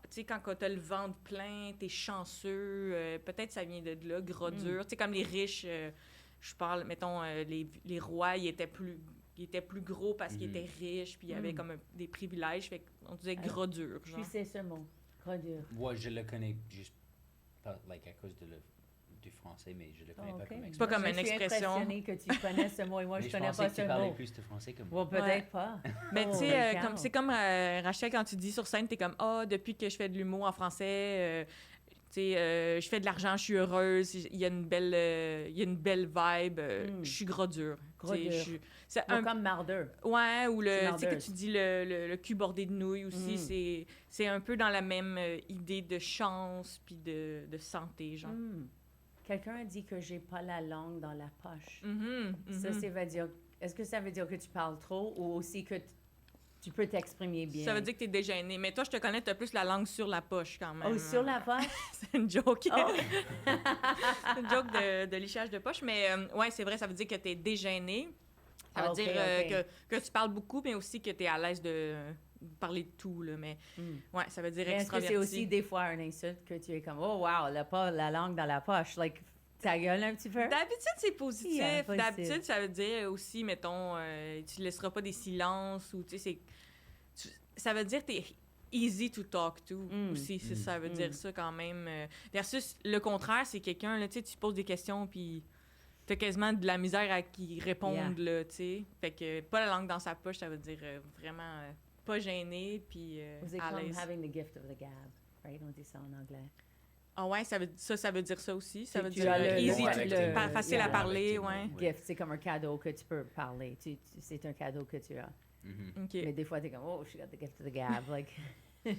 tu sais, quand t'as le ventre plein, t'es chanceux, peut-être ça vient de là, gras dur. Tu sais, comme les riches, je parle, mettons, les rois, ils étaient plus gros parce qu'ils étaient riches, puis ils avaient comme des privilèges, fait qu'on disait gras dur, genre. Tu sais ce mot, gros dur. Moi, je le connais juste like, à cause du français, mais je le connais pas OK. comme C'est pas comme Je une suis expression. impressionnée que tu connais ce mot et moi, Mais je connais pensais pas que ce tu parlais mot. plus de français que moi. Bon, peut-être Ouais. pas. Mais tu Oh, sais, Rachel. c'est comme Rachel, quand tu dis sur scène, t'es comme, depuis que je fais de l'humour en français, tu sais, je fais de l'argent, je suis heureuse, il y a une belle vibe, je suis gros dur. Gros Tu sais, dur. c'est Bon, comme mardeur. Ouais, ou C'est tu sais que mardeuse. tu dis le cul bordé de nouilles aussi, c'est un peu dans la même idée de chance puis de santé, genre. Quelqu'un a dit que j'ai pas la langue dans la poche. Mhm, Ça, mhm. est-ce que ça veut dire que tu parles trop ou aussi que tu peux t'exprimer bien? Ça veut dire que t'es dégêné. Mais toi, je te connais, t'as plus la langue sur la poche quand même. Oh, sur la poche? C'est une joke. Oh. C'est une joke de lichage de poche. Mais ouais, c'est vrai, ça veut dire que t'es dégêné. Ça veut Ok, dire ok. que tu parles beaucoup, mais aussi que t'es à l'aise de parler de tout. Là. Mais ouais, ça veut dire Mais est-ce que extraverti. c'est aussi des fois une insulte que tu es comme, oh wow, elle a pas la langue dans la poche, like, ta gueule un petit peu? D'habitude, c'est positif. Yeah, positif. D'habitude, ça veut dire aussi, mettons, tu laisseras pas des silences ou, tu sais, ça veut dire que t'es easy to talk to aussi. Ça veut dire ça quand même. Versus le contraire, c'est quelqu'un, là, tu sais, tu poses des questions puis t'as quasiment de la misère à qui répondre, là, tu sais. Fait que pas la langue dans sa poche, ça veut dire vraiment pas gêné puis C'est à comme l'aise. having the gift of the gab, right? On dit ça en anglais. Ah ouais, ça veut dire ça aussi. Ça veut Tu dire as le- easy, bon avec le- tes mots. facile à yeah. parler, Avec tes ouais. mots, Gift, c'est comme un cadeau que tu peux parler. C'est un cadeau que tu as. Mhm. OK. Mais des fois, t'es comme, oh, she got the gift of the gab. Like, Oh, okay.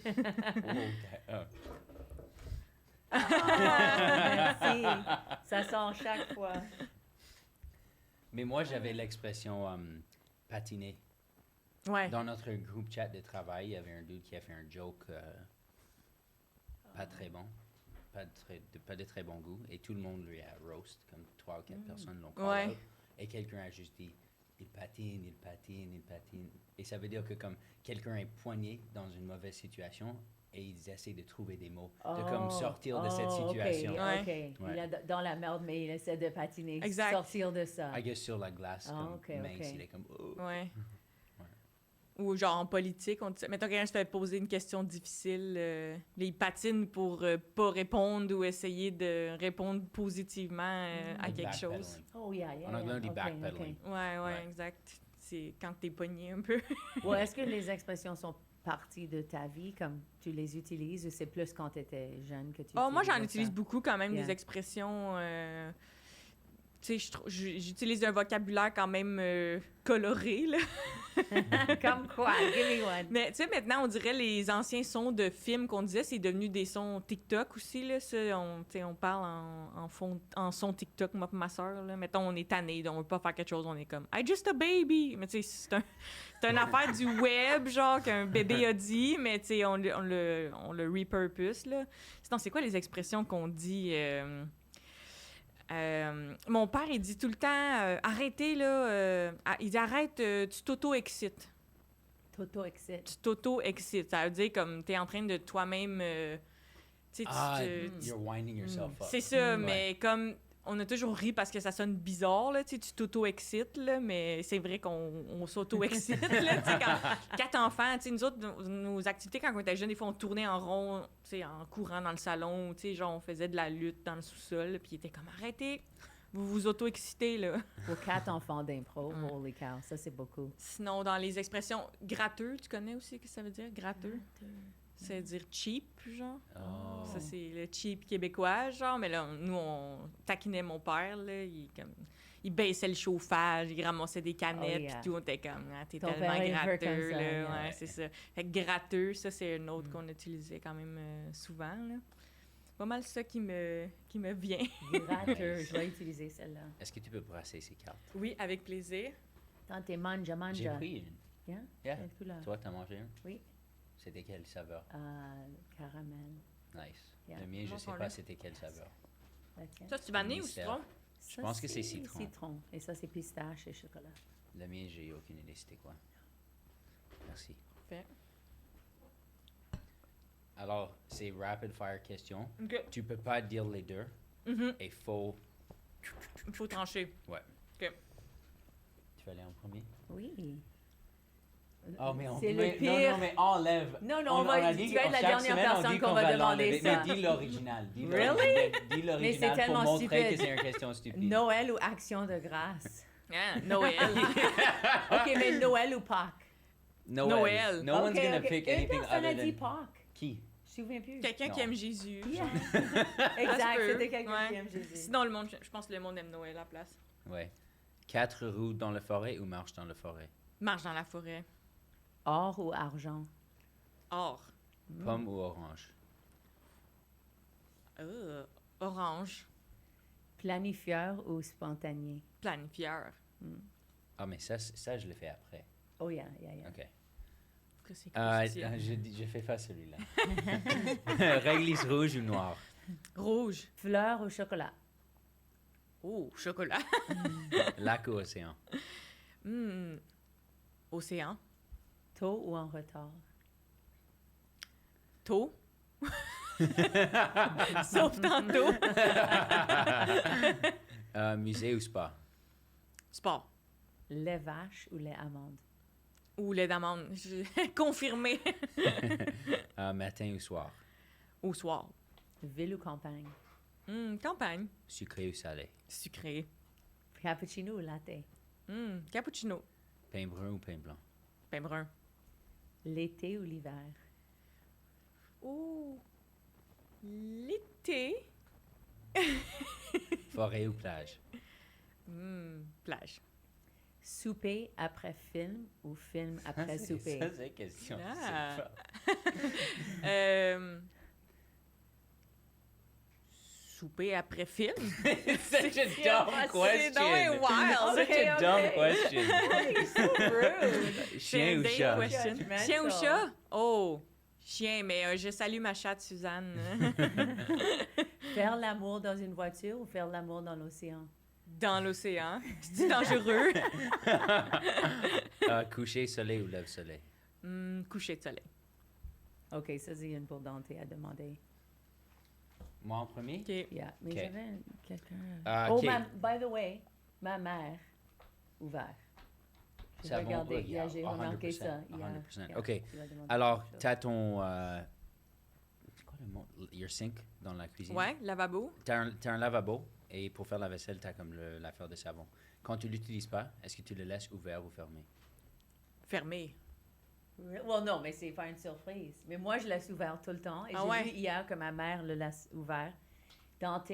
merci. Ça sort chaque fois. Mais moi, j'avais l'expression patiner. Ouais. Dans notre groupe chat de travail, il y avait un dude qui a fait un joke pas très bon, pas de très bon goût, et tout le monde lui a roast, comme 3 ou 4 personnes l'ont call Ouais. out, et quelqu'un a juste dit il patine, il patine, il patine. Et ça veut dire que comme quelqu'un est poigné dans une mauvaise situation, et ils essaient de trouver des mots, de comme sortir de cette situation. OK. Ouais. Il est dans la merde, mais il essaie de patiner. Exact. Sortir de ça. I guess sur la glace, comme OK, mince, OK. il est comme oh. Ouais. Ou genre en politique, mettons quelqu'un se fait poser une question difficile, il patine pour pas répondre ou essayer de répondre positivement à Le quelque chose. backpedaling. Oh, yeah. En anglais, on dit OK, backpedaling. Ouais, Ouais. exact. C'est quand t'es pogné un peu. OK. Ou est-ce que les expressions sont partie de ta vie, comme tu les utilises, ou c'est plus quand tu étais jeune que tu Oh, moi, j'en utilisais utilise ça? beaucoup quand même, Yeah. des expressions. Tu sais, j'utilise un vocabulaire quand même coloré, là. Comme quoi? Give me one. Mais tu sais, maintenant, on dirait les anciens sons de films qu'on disait, c'est devenu des sons TikTok aussi, là. Ça, tu sais, on parle en son TikTok, moi et ma soeur, là. Mettons, on est tanné, on veut pas faire quelque chose, on est comme « I just a baby! » Mais tu sais, c'est une affaire du web, genre, qu'un bébé a dit, mais tu sais, on le repurpose, là. Sinon, c'est quoi les expressions qu'on dit... mon père, il dit tout le temps arrêtez, là. Il dit arrête, tu t'auto-excites. Toto-excite. Tu t'auto-excites. Ça veut dire comme t'es en train de toi-même. Tu sais, Ah, tu- you're winding yourself up. c'est ça, Mm. mais comme on a toujours ri parce que ça sonne bizarre, là, tu sais, tu t'auto-excites, là, mais c'est vrai qu'on s'auto-excite. Là, tu sais, quand 4 enfants, tu sais, nous autres, nos activités quand on était jeunes, des fois, on tournait en rond, tu sais, en courant dans le salon, tu sais, genre, on faisait de la lutte dans le sous-sol, puis il était comme arrêtez, vous vous auto-excitez, là. Pour 4 enfants d'impro, holy cow, ça c'est beaucoup. Sinon, dans les expressions gratteux, tu connais aussi ce que ça veut dire, gratteux? C'est dire cheap, genre. Oh. Ça, c'est le cheap québécois, genre. Mais là, nous, on taquinait mon père, là. Il baissait le chauffage, il ramassait des canettes, Oh, yeah. puis tout. On était comme, ah, t'es Ton tellement père est un peu gratteux, comme ça, là. yeah. Ouais, c'est ça. Fait que gratteux, ça, c'est un autre qu'on utilisait quand même souvent, là. Pas mal ça qui me vient. Gratteux, je vais utiliser celle-là. Est-ce que tu peux brasser ces cartes? Oui, avec plaisir. Tante manja, J'ai manja. pris une. Yeah? Yeah. Quelle couleur? Toi, t'as mangé une? Oui. C'était quelle saveur? Caramel. Nice. Yeah. Le mien, je Bon, sais qu'on pas l'a. c'était quel saveur. La tienne? Ça, c'est vanille ou Mystère. citron? Ça, pense que c'est citron. Citron. Et ça, c'est pistache et chocolat. Le mien, j'ai aucune idée c'était quoi. Merci. Fait. Alors, c'est rapid fire question. OK. Tu peux pas dire les deux. Mhm. Et faut. Il faut trancher. Tu vas aller en premier? Oui. Oh, mais on C'est mais- le pire. Non, mais enlève. Non, on va, a dit tu vas être la chaque dernière semaine, on personne dit qu'on va demander l'enlever. ça. Mais dis l'original. Dis Really? l'original. Dis Mais c'est l'original pour tellement montrer que stupide. c'est une question stupide. Noël ou Action de grâce? Ah, Noël. OK, mais Noël ou Pâques? Noël. No one's OK, gonna OK. pick Une anything personne a other dit than... Pâques. Qui? Je me souviens plus. Quelqu'un qui Non. aime Jésus. Yeah. genre. Exact, peut. c'était quelqu'un Ouais. qui aime Jésus. Sinon, je pense que le monde aime Noël à la place. Ouais. 4 roues dans la forêt ou marche dans la forêt? Marche dans la forêt. Or ou argent? Or. Pomme ou orange? Orange. Planifieur ou spontané? Planifieur. Ah, mais ça je le fais après. Oh yeah. OK. Que c'est croustillant. Je fais pas celui-là. Réglisse rouge ou noire? Rouge. Fleur ou chocolat? Oh, chocolat. Lac ou océan? Océan. Tôt ou en retard? Tôt. Sauf tantôt. Musée ou spa? Sport. Lait vache ou lait amande? Ou lait d'amande. Confirmé. Matin ou soir? Au soir. Ville ou campagne? Campagne. Sucré ou salé? Sucré. Cappuccino ou latte? Cappuccino. Pain brun ou pain blanc? Pain brun. L'été ou l'hiver? Oh. L'été. Forêt ou plage? Plage. Souper après film ou film après souper? Ça, c'est question. Ah. C'est pas- Souper après film. Such a dumb C'est question. donc wild. Such a dumb question. So rude! Chien ou Date chat? question. Judgmental. Chien ou chat? Oh, chien, mais je salue ma chatte Suzanne. Faire l'amour dans une voiture ou faire l'amour dans l'océan? Dans l'océan. C'est dangereux. Coucher soleil ou lève soleil? Coucher de soleil. OK, ça c'est une pour Dante à demander. Moi en premier? OK. Yeah. Mais OK. j'avais quelqu'un... OK. Oh, by the way, ma mère, ouvert. J'ai Ça va, regardé, oui, yeah, j'ai remarqué 100%, ça. 100%. Yeah, OK. tu vas demander Alors, quelque chose. t'as ton... c'est quoi le mot? Your sink dans la cuisine? Ouais, lavabo. T'as un lavabo et pour faire la vaisselle, t'as comme l'affaire de savon. Quand tu l'utilises pas, est-ce que tu le laisses ouvert ou fermé? Fermé. Well, non, mais c'est pas une surprise. Mais moi, je laisse ouvert tout le temps. Et Ah j'ai ouais? vu hier que ma mère le laisse ouvert. Dante,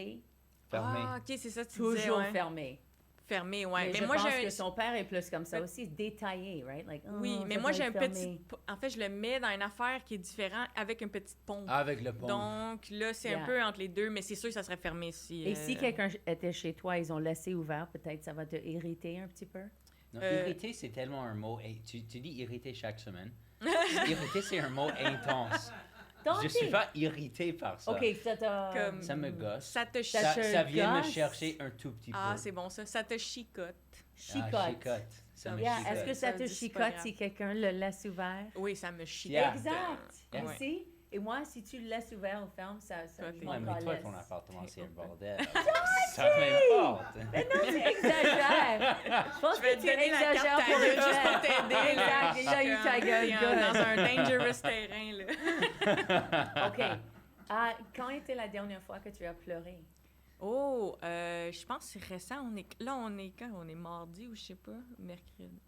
Fermé. Ah, OK, c'est ça que tu toujours disais, ouais. fermé. Fermé, ouais. Mais Mais moi, je pense j'ai que un... son père est plus comme ça Mais- aussi, détaillé, right? Like, Oui, oh, mais ça moi, doit j'ai un être fermé. petit... En fait, je le mets dans une affaire qui est différente avec une petite pompe. Ah, avec le pont. Donc, là, c'est Yeah. un peu entre les deux, mais c'est sûr que ça serait fermé si... Et si quelqu'un était chez toi, ils ont laissé ouvert, peut-être ça va te irriter un petit peu? Non, Euh, irrité, c'est tellement un mot... tu dis irrité chaque semaine. Irrité, c'est un mot intense. Dante! Je suis pas irrité par ça. OK, ça t'a... Comme- Ça me gosse. Ça te Ça chicote. te Ça vient me gosse? chercher un tout petit peu. Ah, c'est bon, ça. Ça te chicote. Chicote. Ah, chicote. Ça me Yeah, chicote. est-ce que ça Ça te dit, c'est pas chicote grave. si quelqu'un le laisse ouvert? Oui, ça me chicote. Yeah. Exact. Yeah. You see? Et moi, si tu le laisses ouvert ou ferme, ça Toi, je t'es- m'en Ouais, mais toi, calisse. ton appartement, c'est un open. bordel. Ça m'importe. Mais non, tu exagères. Je pense Je vais que te tu donner la carte exagères pour Tiger le juste pour jet. t'aider. Exact. Déjà, you Tiger, T'es good. dans un dangerous terrain, là. OK. Quand était la dernière fois que tu as pleuré? Oh, je pense que c'est récent. Là, on est quand? On est mardi ou je sais pas, mercredi.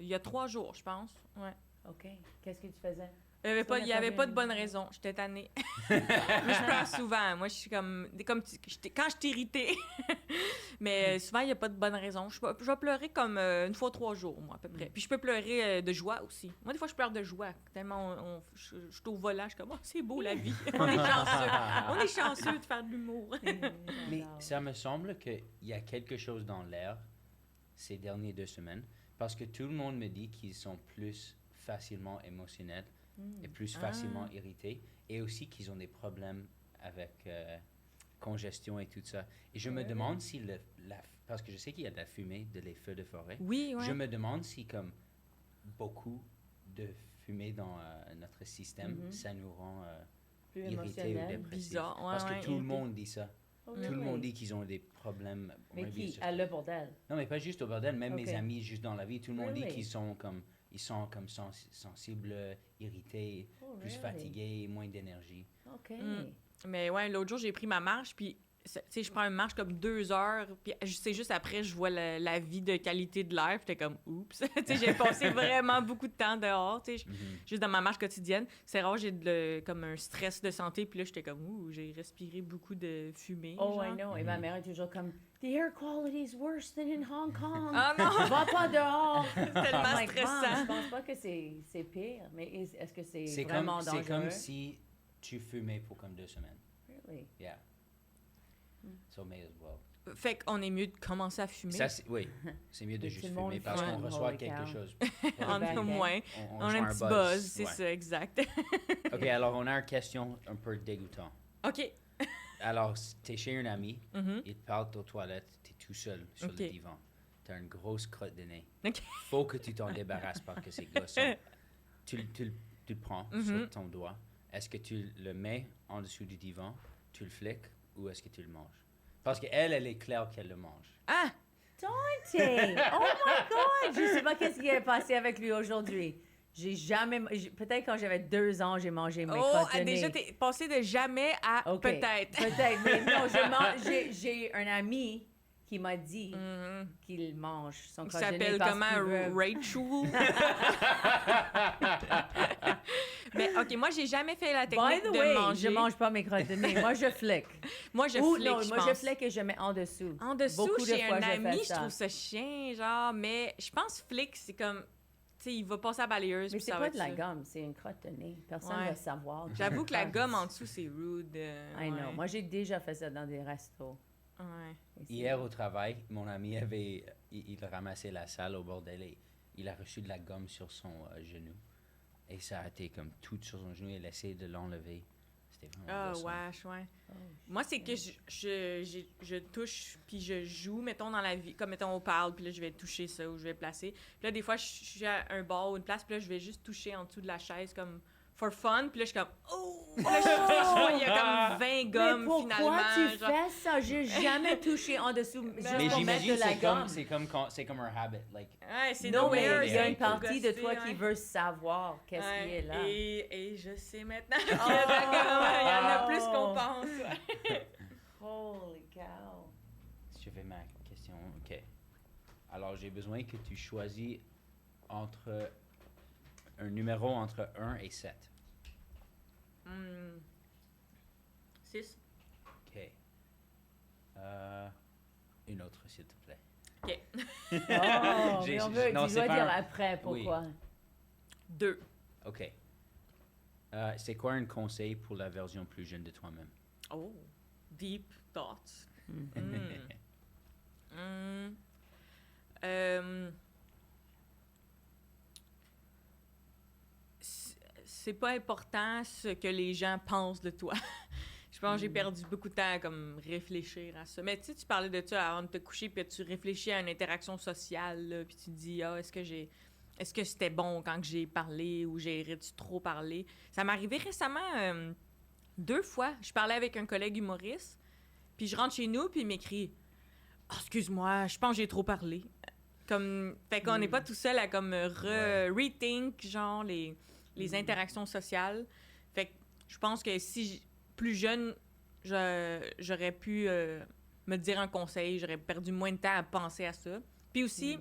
Il y a 3 jours, je pense. Ouais. OK. Qu'est-ce que tu faisais? Il n'y avait, Ça, on a il y avait pas pas de bien- bonne raison. J'étais tannée. Mais je pleure souvent. Moi, je suis comme quand je suis irritée. Mais souvent, il n'y a pas de bonne raison. Je vais pleurer comme une fois 3 jours, moi, à peu près. Puis je peux pleurer de joie aussi. Moi, des fois, je pleure de joie. Tellement je suis au volant, je suis comme, oh, c'est beau la vie. On est chanceux. On est chanceux de faire de l'humour. Mais ça me semble qu'il y a quelque chose dans l'air ces dernières 2 semaines parce que tout le monde me dit qu'ils sont plus facilement émotionnels et plus facilement irrités. Et aussi qu'ils ont des problèmes avec congestion et tout ça. Et je me demande si parce que je sais qu'il y a de la fumée les feux de forêt. Oui, ouais. Je me demande si comme beaucoup de fumée dans notre système, ça nous rend Plus irrités ou émotionnel. dépressifs. Bizarre, ouais, Parce que ouais, tout le irrité. monde dit ça. Oh, Tout le really? monde dit qu'ils ont des problèmes. Mais maybe qui? it's À just- le bordel. Non, mais pas juste au bordel, même Ok. mes amis juste dans la vie, tout le monde dit Really? qu'ils sont comme sensibles, irrités, Oh, plus really? fatigués, moins d'énergie. OK. Mais ouais, l'autre jour, j'ai pris ma marche, puis, tu sais, je prends une marche comme 2 heures, puis c'est juste après, je vois la vie de qualité de l'air, puis j'étais comme, oups. Tu sais, j'ai passé vraiment beaucoup de temps dehors, tu sais, juste dans ma marche quotidienne. C'est rare, j'ai comme un stress de santé, puis là, j'étais comme, ouh, j'ai respiré beaucoup de fumée. Oh, genre. I know. Et ma mère est toujours comme, the air quality is worse than in Hong Kong. Ah non! Va pas dehors! Tellement I'm like, stressant. Mom, je pense pas que c'est pire, mais est-ce que c'est C'est vraiment comme, dangereux? c'est comme si tu fumais pour comme 2 semaines. Really? Yeah. So may as well. Fait qu'on est mieux de commencer à fumer. Ça, oui, c'est mieux de Et juste tout le monde fumer parce qu'on fume, reçoit holy quelque cow. chose. En back au end. moins. On a joue un petit buzz, c'est ouais. ça, exact. OK, alors on a une question un peu dégoûtante. OK. Alors, t'es chez un ami, Mhm. il te parle aux toilettes, t'es tout seul sur OK. le divan. T'as une grosse crotte de nez. OK. Faut que tu t'en débarrasses parce que c'est gossant. Tu le prends sur ton doigt. Est-ce que tu le mets en dessous du divan, tu le fliques ou est-ce que tu le manges? Parce qu'elle est claire qu'elle le mange. Ah! Dante! Oh my God! Je sais pas qu'est-ce qui est passé avec lui aujourd'hui. Peut-être quand j'avais 2 ans, j'ai mangé mes Oh, crottes de déjà, nez. t'es passé de jamais à OK. peut-être. Peut-être, mais non, j'ai un ami qui m'a dit qu'il mange son Il crotte de nez s'appelle parce comment? qu'il veut- Rachel? Mais OK, moi, j'ai jamais fait la By technique the de way, manger. je mange pas mes crottes de nez. Moi, je flique. Moi, je Ou flique, non, je moi, pense. je flique et je mets en dessous. En dessous, Beaucoup de chez fois, un je fais ami, je ça. trouve ça chien, genre, mais je pense flic, c'est comme, tu sais, il va passer à balayeuse, Mais puis c'est ça pas va de la être ça. gomme, c'est une crotte de nez. Personne Ouais. va savoir. J'avoue que la Ah, gomme en dessous, c'est rude. I know. ouais. Moi, j'ai déjà fait ça dans des restos. Ouais. Et c'est- Hier au travail, mon ami il ramassait la salle au bordel et il a reçu de la gomme sur son genou. Et ça a été comme tout sur son genou. Il a essayé de l'enlever. C'était vraiment Ah, gossant. wesh, ouais. Oh, Moi, c'est que je touche, puis je joue, mettons, dans la vie, comme, mettons, on parle, puis là, je vais toucher ça, ou je vais placer. Puis là, des fois, je suis à un bar ou une place, puis là, je vais juste toucher en dessous de la chaise, comme, for fun, puis là, je suis comme, oh! Puis là, je vois, il y a comme 20 Mais gommes, pourquoi finalement. tu genre. fais ça? J'ai jamais touché en dessous juste Mais pour mettre j'imagine de la gomme. c'est comme un habit. Like, Ouais, c'est Non, the mais weird il y a thing une pour partie de gosser, toi ouais. qui veut savoir qu'est-ce qui Ouais, est là. Et je sais maintenant qu'il y a de la gomme. Il y en a plus qu'on pense. ouais. Holy cow. je fais ma question. OK. Alors, j'ai besoin que tu choisis un numéro entre 1 et 7. 6. OK. Une autre, s'il te plaît. OK. Oh, mais on veut, non, tu c'est dois pas dire un- après pourquoi. 2. OK. C'est quoi un conseil pour la version plus jeune de toi-même? Oh, deep thoughts. C'est pas important ce que les gens pensent de toi. Je pense que j'ai perdu beaucoup de temps à comme réfléchir à ça. Mais tu sais, tu parlais de ça avant de te coucher, puis tu réfléchis à une interaction sociale, là, puis tu te dis, ah, est-ce que c'était bon quand que j'ai parlé ou j'ai trop parlé? Ça m'est arrivé récemment 2 fois. Je parlais avec un collègue humoriste, puis je rentre chez nous, puis il m'écrit « Ah, excuse-moi, je pense que j'ai trop parlé. » Fait qu'on n'est pas tout seul à comme rethink, genre, les interactions sociales. Fait que je pense que si plus jeune, j'aurais pu me dire un conseil, j'aurais perdu moins de temps à penser à ça. Puis aussi,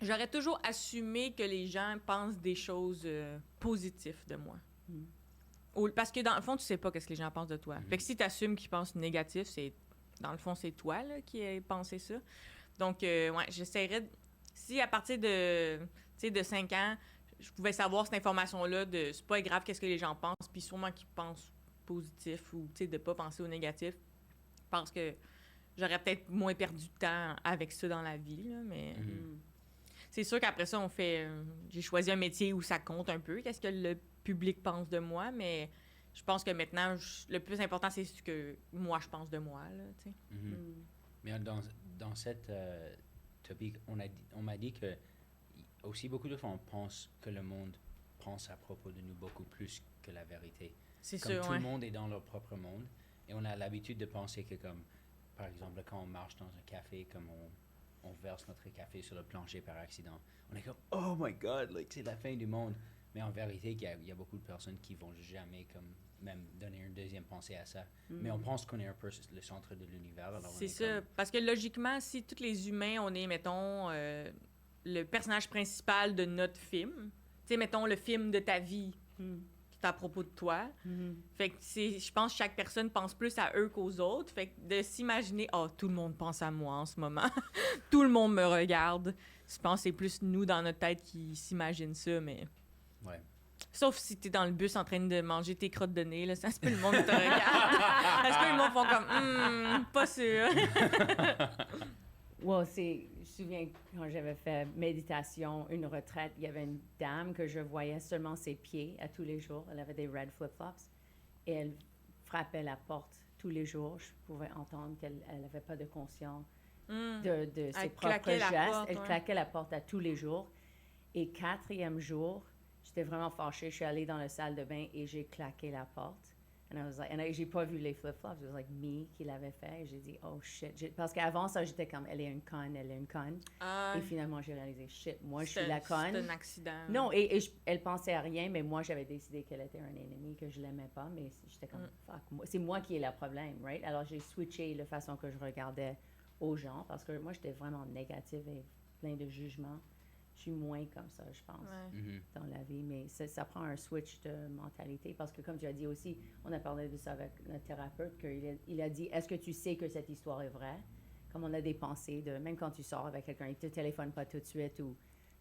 j'aurais toujours assumé que les gens pensent des choses positives de moi. Parce que dans le fond, tu sais pas qu'est-ce que les gens pensent de toi. Fait que si tu assumes qu'ils pensent négatif, dans le fond, c'est toi là, qui as pensé ça. Donc, ouais, j'essaierais... Si à partir de 5 ans, je pouvais savoir cette information-là de c'est pas grave qu'est-ce que les gens pensent, puis sûrement qu'ils pensent positif ou de pas penser au négatif, parce que j'aurais peut-être moins perdu de temps avec ça dans la vie, là, mais... c'est sûr qu'après ça, j'ai choisi un métier où ça compte un peu, qu'est-ce que le public pense de moi, mais je pense que maintenant, le plus important, c'est ce que moi, je pense de moi, là, tu sais. Mais dans cette topic, on m'a dit que aussi beaucoup de fois, on pense que le monde pense à propos de nous beaucoup plus que la vérité. C'est Comme sûr, tout ouais. le monde est dans leur propre monde, et on a l'habitude de penser que comme, par exemple, quand on marche dans un café, comme on verse notre café sur le plancher par accident, on est comme « Oh my God, like, c'est la fin du monde ». Mais en vérité, il y a beaucoup de personnes qui vont jamais comme même donner une deuxième pensée à ça. Mais on pense qu'on est un peu le centre de l'univers. Alors on C'est est ça. comme- Parce que logiquement, si tous les humains, on est, mettons, le personnage principal de notre film, tu sais, mettons, le film de ta vie, c'est à propos de toi. Fait que je pense que chaque personne pense plus à eux qu'aux autres. Fait que de s'imaginer, oh, tout le monde pense à moi en ce moment. Tout le monde me regarde. Je pense que c'est plus nous dans notre tête qui s'imaginent ça, mais... Ouais. Sauf si t'es dans le bus en train de manger tes crottes de nez, là, ça se peut le monde te regarde. Ça se peut le monde font comme, pas sûr. Well, je me souviens quand j'avais fait méditation, une retraite, il y avait une dame que je voyais seulement ses pieds à tous les jours. Elle avait des red flip-flops et elle frappait la porte tous les jours. Je pouvais entendre qu'elle n'avait pas de conscience de ses Elle propres claquait la gestes. porte, Elle ouais. claquait la porte à tous les jours. Et 4e jour, j'étais vraiment fâchée. Je suis allée dans la salle de bain et j'ai claqué la porte. And I was like, j'ai pas vu les flip-flops. It was like me qui l'avait fait. Et j'ai dit, oh shit. Parce qu'avant ça, j'étais comme, elle est une conne. Et finalement, j'ai réalisé, shit, moi, je suis la conne. C'est un accident. Non, elle pensait à rien, mais moi, j'avais décidé qu'elle était un ennemi, que je l'aimais pas. Mais j'étais comme, fuck, c'est moi qui ai le problème, right? Alors, j'ai switché la façon que je regardais aux gens parce que moi, j'étais vraiment négative et plein de jugements. Je suis moins comme ça, je pense, Ouais. dans la vie. Mais ça prend un switch de mentalité parce que, comme tu as dit aussi, on a parlé de ça avec notre thérapeute, qu'il a dit, est-ce que tu sais que cette histoire est vraie? Comme on a des pensées de, même quand tu sors avec quelqu'un, il te téléphone pas tout de suite ou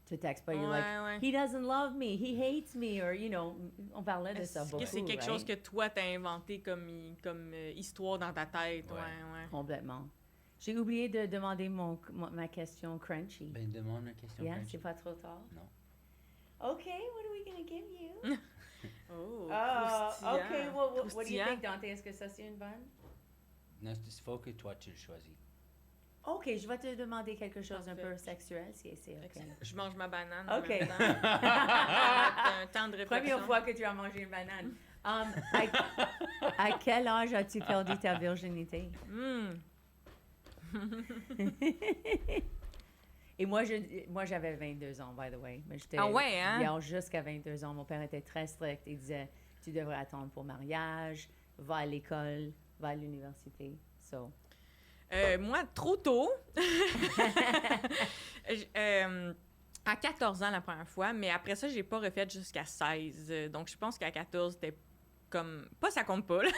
te texte pas, you're like, Ouais. he doesn't love me, he hates me, or, you know, on parlait de ça Est-ce beaucoup, que c'est quelque right? chose que toi, t'as inventé comme histoire dans ta tête? Ouais. Ouais. Complètement. J'ai oublié de demander ma question crunchy. Ben, demande une question. Yeah, French. c'est pas trop tard? Non. OK, what are we going to give you? Oh, OK, what do you Croustillant. think, Dante? Est-ce que ça, c'est une bonne? Non, il faut que toi, tu le choisis. OK, je vais te demander quelque chose un Parfait. peu sexuel, si c'est OK. Je mange ma banane Ok. en même temps. Un temps de réflexion. Première fois que tu as mangé une banane. À quel âge as-tu perdu ta virginité? Et moi, j'avais 22 ans, by the way. Mais j'étais Ah ouais, hein? vierge jusqu'à 22 ans. Mon père était très strict. Il disait, tu devrais attendre pour mariage, va à l'école, va à l'université. So, Moi, trop tôt. À 14 ans la première fois, mais après ça, j'ai pas refait jusqu'à 16. Donc, je pense qu'à 14, c'était comme... Pas ça compte pas, là.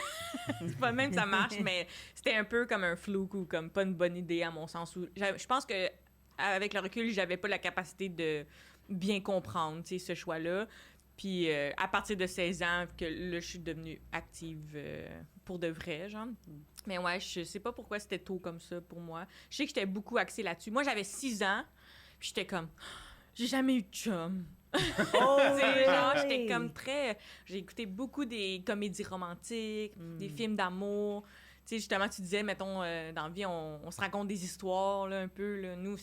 C'est pas même que ça marche, mais c'était un peu comme un flou ou comme pas une bonne idée à mon sens. Je pense que avec le recul, j'avais pas la capacité de bien comprendre, tu sais, ce choix-là. Puis à partir de 16 ans, que là, je suis devenue active pour de vrai, genre. Mais ouais, je sais pas pourquoi c'était tôt comme ça pour moi. Je sais que j'étais beaucoup axée là-dessus. Moi, j'avais 6 ans, puis j'étais comme... J'ai jamais eu de chum. Oh, Tu sais, genre, really? j'étais comme très... J'ai écouté beaucoup des comédies romantiques, des films d'amour. Tu sais, justement, tu disais, mettons, dans la vie, on se raconte des histoires, là, un peu. Là. Nous,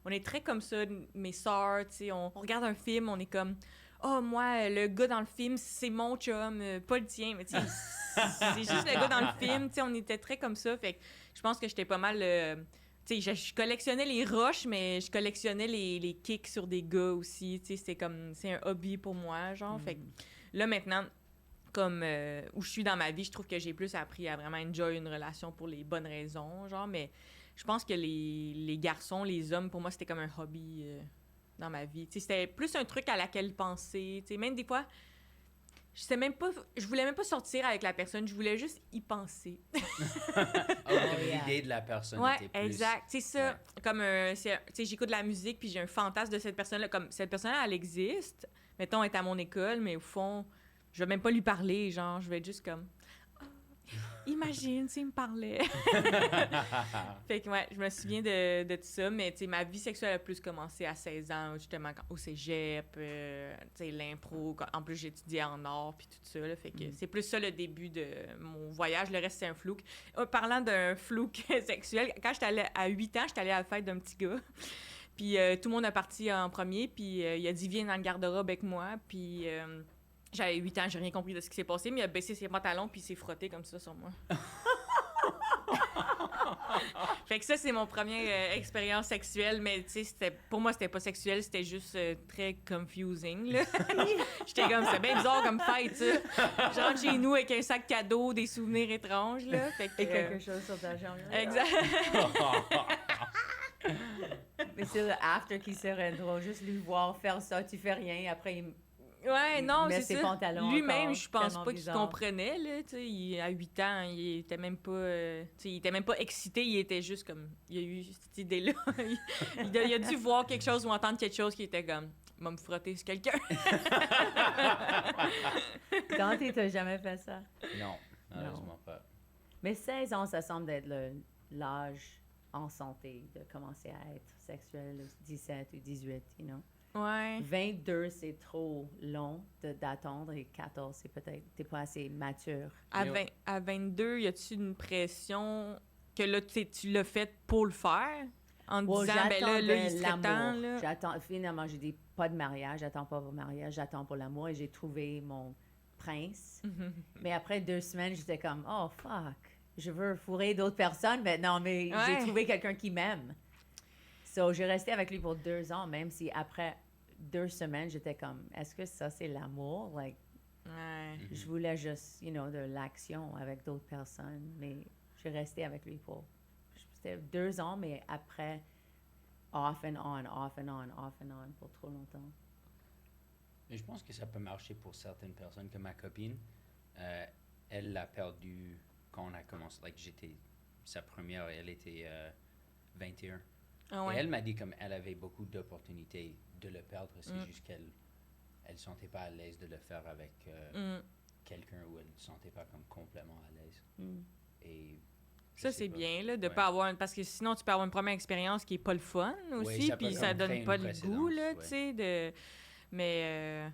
on est très comme ça, mes sœurs, tu sais. On regarde un film, on est comme... Oh, moi, le gars dans le film, c'est mon chum, pas le tien. Mais tu sais, c'est juste le gars dans le film. Tu sais, on était très comme ça. Fait que je pense que j'étais pas mal... tu sais, je collectionnais les roches, mais je collectionnais les kicks sur des gars aussi. Tu sais, c'est un hobby pour moi, genre. Fait que là, maintenant, comme où je suis dans ma vie, je trouve que j'ai plus appris à vraiment enjoy une relation pour les bonnes raisons, genre. Mais je pense que les garçons, les hommes, pour moi, c'était comme un hobby dans ma vie. Tu sais, c'était plus un truc à laquelle penser. Tu sais, même des fois... Je voulais même pas sortir avec la personne, je voulais juste y penser. Comme l'idée de la personne Ouais, était plus... exact. C'est ça. Ouais. Comme, tu sais, j'écoute de la musique, puis j'ai un fantasme de cette personne-là. Comme, cette personne-là, elle existe. Mettons, elle est à mon école, mais au fond, je vais même pas lui parler, genre, je vais être juste comme... Ah, il imagine, s'il me parlait. Fait que, ouais, je me souviens de tout ça, mais, tu sais, ma vie sexuelle a plus commencé à 16 ans, justement, au cégep, tu sais, l'impro. En plus, j'étudiais en art, puis tout ça, là. Fait que c'est plus ça le début de mon voyage. Le reste, c'est un flouk. Parlant d'un flouk sexuel, quand j'étais allée à 8 ans, j'étais allée à la fête d'un petit gars. Puis tout le monde est parti en premier, puis il a dit « Viens dans le garde-robe avec moi », puis... j'avais 8 ans, j'ai rien compris de ce qui s'est passé, mais il a baissé ses pantalons puis il s'est frotté comme ça sur moi. Fait que ça, c'est mon première expérience sexuelle, mais tu sais, pour moi, c'était pas sexuel, c'était juste très confusing, là. J'étais comme, c'est bien bizarre comme fête, ça. Je rentre chez nous avec un sac cadeau, des souvenirs étranges, là. Fait que, Et quelque chose sur ta jambe. Exact. Mais c'est le after qui serait drôle. Juste lui voir faire ça, tu fais rien, après Ouais, non, met c'est ses ça. pantalons Lui-même, encore, je pense tellement pas qu'il bizarre. comprenait, là, tu sais, à 8 ans, il était même pas, tu sais, il était même pas excité, il était juste comme, il a eu cette idée-là. il a dû voir quelque chose ou entendre quelque chose qui était comme, va me frotter sur quelqu'un. Dante, t'as jamais fait ça? Non, malheureusement pas. Mais 16 ans, ça semble être l'âge en santé de commencer à être sexuel, 17 ou 18, you know? Ouais. 22, c'est trop long d'attendre, et 14, c'est peut-être, t'es pas assez mature. À 22, y a-tu une pression que là, tu l'as fait pour le faire? En te disant, ben là, il serait temps, là. J'attends, finalement, j'ai dit pas de mariage, j'attends pas pour le mariage, j'attends pour l'amour, et j'ai trouvé mon prince. Mais après 2 semaines, j'étais comme, oh fuck, je veux fourrer d'autres personnes, mais non, mais j'ai trouvé quelqu'un qui m'aime. So, j'ai resté avec lui pour 2 ans, même si après 2 semaines, j'étais comme, est-ce que ça, c'est l'amour? Like, Ouais. je voulais juste, you know, de l'action avec d'autres personnes, mais j'ai resté avec lui pour, c'était 2 ans, mais après, off and on, off and on, off and on, pour trop longtemps. Mais je pense que ça peut marcher pour certaines personnes, comme ma copine. Elle l'a perdu quand on a commencé. Like, j'étais sa première, elle était 21. Ah ouais. Et elle m'a dit comme elle avait beaucoup d'opportunités de le perdre, c'est juste qu'elle elle sentait pas à l'aise de le faire avec quelqu'un où elle ne sentait pas comme complètement à l'aise. Et ça, c'est bien, là, de pas avoir... Parce que sinon, tu peux avoir une première expérience qui est pas le fun aussi, puis ça donne pas le goût, là, tu sais, de... Mais,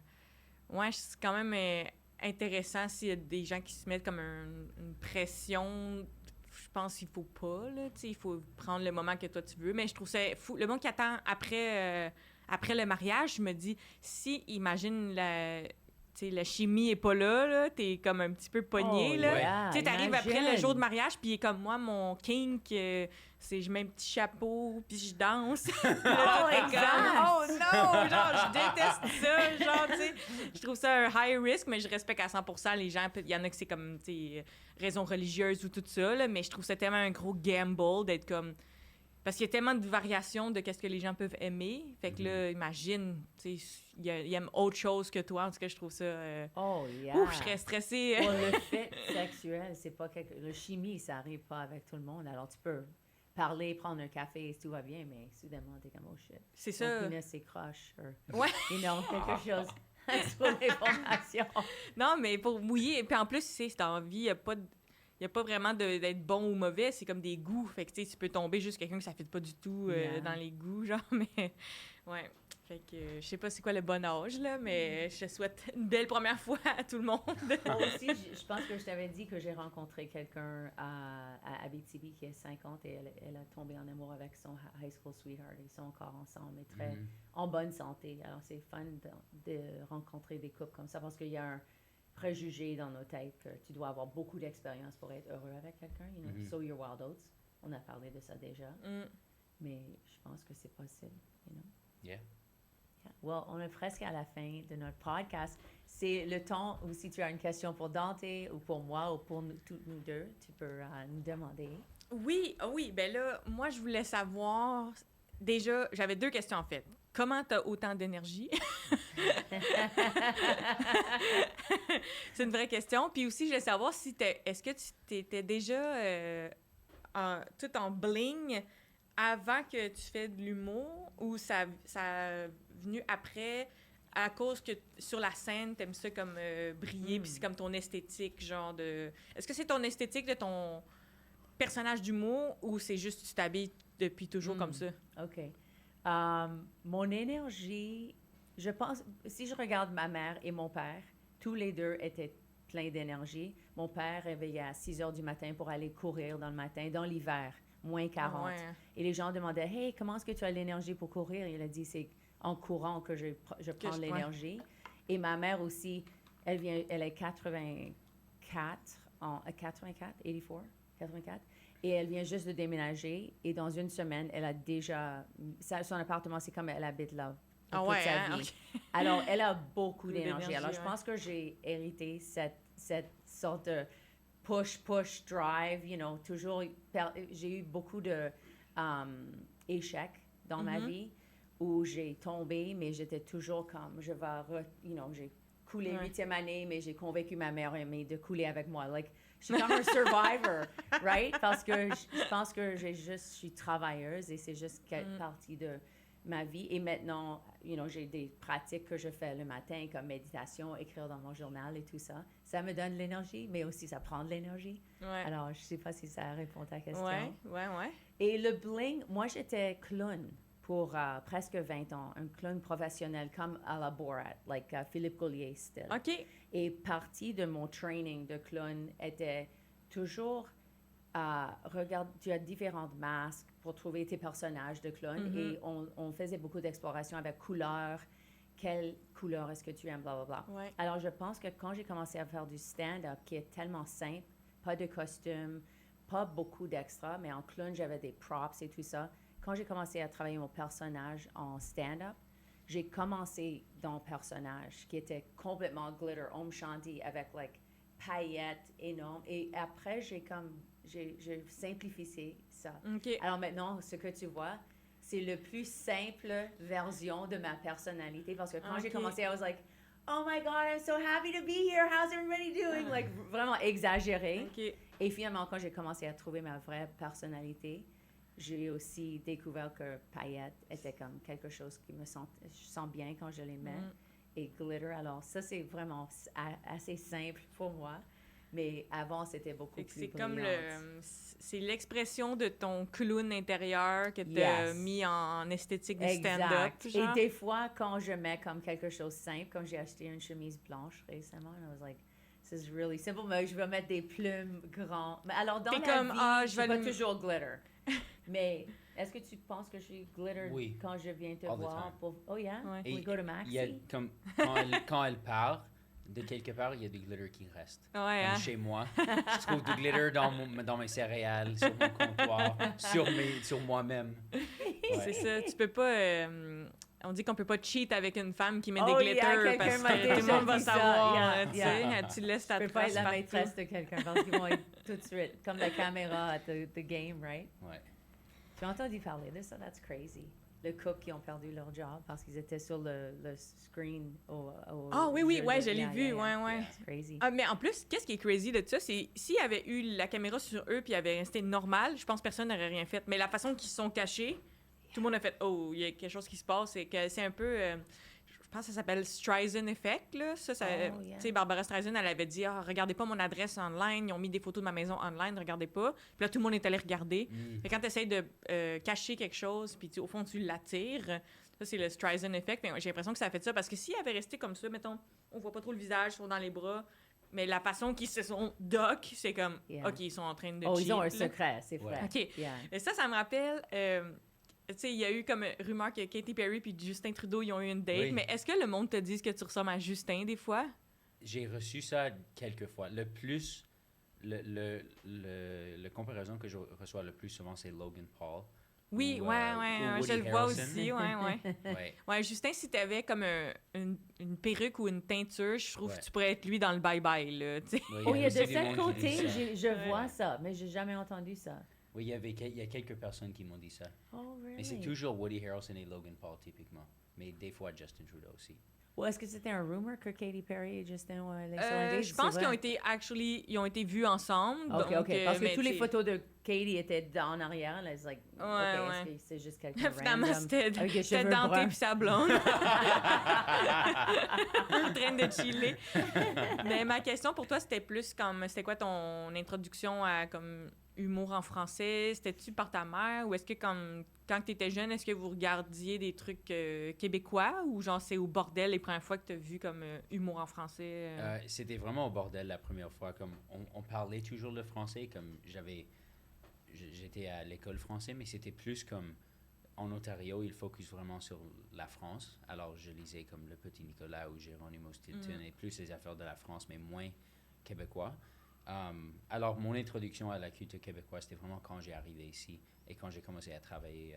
ouais, c'est quand même intéressant s'il y a des gens qui se mettent comme une pression. Je pense qu'il faut pas, là, tu sais, il faut prendre le moment que toi tu veux. Mais je trouve ça fou. Le monde qui attend après le mariage, je me dis, si, imagine, la chimie est pas là, t'es comme un petit peu pogné, là. Yeah, Tu sais, t'arrives après le imagine. jour de mariage, puis comme moi, mon kink, c'est je mets un petit chapeau, puis je danse. Oh, exact. Oh non! Genre, je déteste ça. Genre, tu sais, je trouve ça un high risk, mais je respecte à 100% les gens. Il y en a que c'est comme, tu sais, raison religieuse ou tout ça, là, mais je trouve ça tellement un gros gamble d'être comme... Parce qu'il y a tellement de variations de qu'est-ce que les gens peuvent aimer. Fait que là, imagine, tu sais, ils aiment autre chose que toi. En tout cas, je trouve ça... Oh, yeah. Ouf, je serais stressée. Pour le fait sexuel, c'est pas quelque... Le chimie, ça arrive pas avec tout le monde. Alors, tu peux parler, prendre un café, tout va bien, mais soudainement, t'es comme, oh shit. C'est Ton ça. pénis s'écroche. Ouais. You know, quelque chose sur l'information. Non, mais pour mouiller... Puis en plus, tu sais, c'est en vie, il n'y a pas vraiment d'être bon ou mauvais, c'est comme des goûts. Fait que, tu sais, tu peux tomber juste quelqu'un que ça ne fit pas du tout Yeah. dans les goûts, genre, mais... Ouais. Fait que je sais pas c'est quoi le bon âge, là, mais je souhaite une belle première fois à tout le monde. Moi aussi, je pense que je t'avais dit que j'ai rencontré quelqu'un à Abitibi qui est 50 et elle a tombé en amour avec son high school sweetheart. Ils sont encore ensemble et très en bonne santé. Alors, c'est fun de rencontrer des couples comme ça parce qu'il y a un préjugé dans nos têtes que tu dois avoir beaucoup d'expérience pour être heureux avec quelqu'un. You know, sow your wild oats. On a parlé de ça déjà. Mais je pense que c'est possible, you know. Yeah. Well, on est presque à la fin de notre podcast. C'est le temps où si tu as une question pour Dante ou pour moi ou pour toutes nous deux, tu peux nous demander. Oui, ben là, moi, je voulais savoir... Déjà, j'avais 2 questions, en fait. Comment tu as autant d'énergie? C'est une vraie question. Puis aussi, je voulais savoir si est-ce que tu étais déjà tout en bling avant que tu fais de l'humour ou ça a venu après à cause que sur la scène, t'aimes ça comme briller, puis c'est comme ton esthétique, genre de... Est-ce que c'est ton esthétique de ton personnage d'humour ou c'est juste que tu t'habilles depuis toujours comme ça? OK. Mon énergie, je pense, si je regarde ma mère et mon père, tous les deux étaient pleins d'énergie. Mon père réveillait à 6 heures du matin pour aller courir dans le matin, dans l'hiver, moins 40. Ah ouais. Et les gens demandaient, hey, comment est-ce que tu as l'énergie pour courir? Il a dit, c'est en courant que je prends l'énergie. Et ma mère aussi, elle est 84, 84. Et elle vient juste de déménager. Et dans une semaine, elle a déjà... son appartement, c'est comme elle habite là pour toute sa vie. Ok. Alors, elle a beaucoup d'énergie. Alors, je ouais. pense que j'ai hérité cette sorte de push, drive, you know, toujours... J'ai eu beaucoup de échecs dans ma vie où j'ai tombé, mais j'étais toujours comme, j'ai coulé 8e année, mais j'ai convaincu ma mère aimée de couler avec moi. Like, je suis comme un survivor, right? Parce que je pense que je suis travailleuse et c'est juste partie de ma vie. Et maintenant, you know, j'ai des pratiques que je fais le matin, comme méditation, écrire dans mon journal et tout ça. Ça me donne de l'énergie, mais aussi ça prend de l'énergie. Ouais. Alors, je sais pas si ça répond à ta question. Ouais. Et le bling, moi, j'étais clown pour presque 20 ans, un clown professionnel comme à la Borat, like Philippe Collier style. OK. Et partie de mon training de clown était toujours, regarde, tu as différentes masques pour trouver tes personnages de clown et on faisait beaucoup d'exploration avec couleurs. Quelle couleur est-ce que tu aimes, blablabla. Ouais. Alors, je pense que quand j'ai commencé à faire du stand-up, qui est tellement simple, pas de costume, pas beaucoup d'extra, mais en clown, j'avais des props et tout ça. Quand j'ai commencé à travailler mon personnage en stand-up, j'ai commencé dans le personnage qui était complètement glitter, Om Shanti, avec like paillettes énormes. Et après, j'ai simplifié ça. OK. Alors maintenant, ce que tu vois, c'est le plus simple version de ma personnalité. Parce que quand j'ai commencé, I was like, oh my God, I'm so happy to be here. How's everybody doing? Like, vraiment exagéré. OK. Et finalement, quand j'ai commencé à trouver ma vraie personnalité, j'ai aussi découvert que paillettes était comme quelque chose qui je sens bien quand je les mets. Et glitter, alors ça, c'est vraiment assez simple pour moi. Mais avant, c'était beaucoup plus C'est brillante. comme c'est l'expression de ton clown intérieur que tu as mis en esthétique du stand-up. Exact. Genre. Et des fois, quand je mets comme quelque chose de simple, comme j'ai acheté une chemise blanche récemment, I was like, this is really simple, mais je vais mettre des plumes grands. Mais alors, dans la vie, je vais pas toujours glitter. Mais est-ce que tu penses que je suis glitter quand je viens te All the voir? time. Oh yeah? Et We go to Maxi? il y a, comme, quand elle part, de quelque part, il y a du glitter qui reste. Ouais, Comme chez moi, je trouve du glitter dans mes céréales, sur mon comptoir, sur moi-même. Ouais. C'est ça. Tu peux pas... on dit qu'on peut pas cheat avec une femme qui met des Oh, glitters yeah, parce quelqu'un m'a que tout le déjà monde va dit ça. savoir. Tu Yeah. sais, tu laisses ta Je peux pas trace être la partout. maîtresse de quelqu'un parce qu'ils vont être tout de suite, comme la caméra at the game, right? Ouais. Tu as entendu parler de ça? That's crazy. Le couple qui ont perdu leur job parce qu'ils étaient sur le screen Ah oui, jeu ouais, de- je l'ai vu, ouais. It's crazy. Ah, mais en plus, qu'est-ce qui est crazy de ça, c'est s'il y avait eu la caméra sur eux puis il avait resté normal, je pense que personne n'aurait rien fait. Mais la façon qu'ils se sont cachés, tout le monde a fait « Oh, il y a quelque chose qui se passe. » Et que c'est un peu... je pense que ça s'appelle Streisand Effect, là. Ça, yeah. Tu sais, Barbara Streisand, elle avait dit « Ah, regardez pas mon adresse online. Ils ont mis des photos de ma maison online. Regardez pas. » Puis là, tout le monde est allé regarder. Mais quand tu essaies de cacher quelque chose, puis au fond, tu l'attires, ça, c'est le Streisand Effect. Mais j'ai l'impression que ça a fait ça. Parce que s'il avait resté comme ça, mettons, on voit pas trop le visage, ils sont dans les bras, mais la façon qu'ils se sont doc, c'est comme Yeah. OK, ils sont en train de Oh, cheat, ils ont un là. secret, c'est vrai. OK. Yeah. Et ça me rappelle... tu sais, il y a eu comme rumeur que Katy Perry puis Justin Trudeau, ils ont eu une date. Oui. Mais est-ce que le monde te dit que tu ressembles à Justin des fois? J'ai reçu ça quelques fois. Le plus, le comparaison que je reçois le plus souvent, c'est Logan Paul. Oui, Ou, ouais, ou Woody je le vois Harrelson. aussi, ouais. Ouais. Ouais, Justin, si t'avais comme une perruque ou une teinture, je trouve Ouais. que tu pourrais être lui dans le bye-bye, là, tu sais. Ouais, Oh, il y a aussi de des ce mondes qui côté, disent ça. je vois ça, mais j'ai jamais entendu ça. Oui, il y a quelques personnes qui m'ont dit ça. Oh, really? Mais c'est toujours Woody Harrelson et Logan Paul, typiquement. Mais des fois, Justin Trudeau aussi. Ou est-ce que c'était un rumor que Katy Perry et Justin allaient sur un date? Je pense C'est qu'ils ont vrai? ils ont été vus ensemble. OK, donc, OK. Parce que mais toutes les t'sais, photos de Katy étaient en arrière. Là, c'est like, OK, est-ce que c'est juste quelqu'un Finalement, random c'était avec des cheveux Dante bruns? puis sa blonde. En train de chiller. Mais ma question pour toi, c'était plus comme... C'était quoi ton introduction à comme humour en français? C'était-tu par ta mère? Ou est-ce que comme quand tu étais jeune, est-ce que vous regardiez des trucs québécois? Ou genre c'est au bordel les premières fois que tu as vu comme humour en français? C'était vraiment au bordel la première fois. Comme on parlait toujours le français, comme j'étais à l'école français, mais c'était plus comme en Ontario, il focus vraiment sur la France. Alors je lisais comme Le Petit Nicolas ou Geronimo Stilton et plus les affaires de la France, mais moins québécois. Alors mon introduction à la culture québécoise, c'était vraiment quand j'ai arrivé ici et quand j'ai commencé à travailler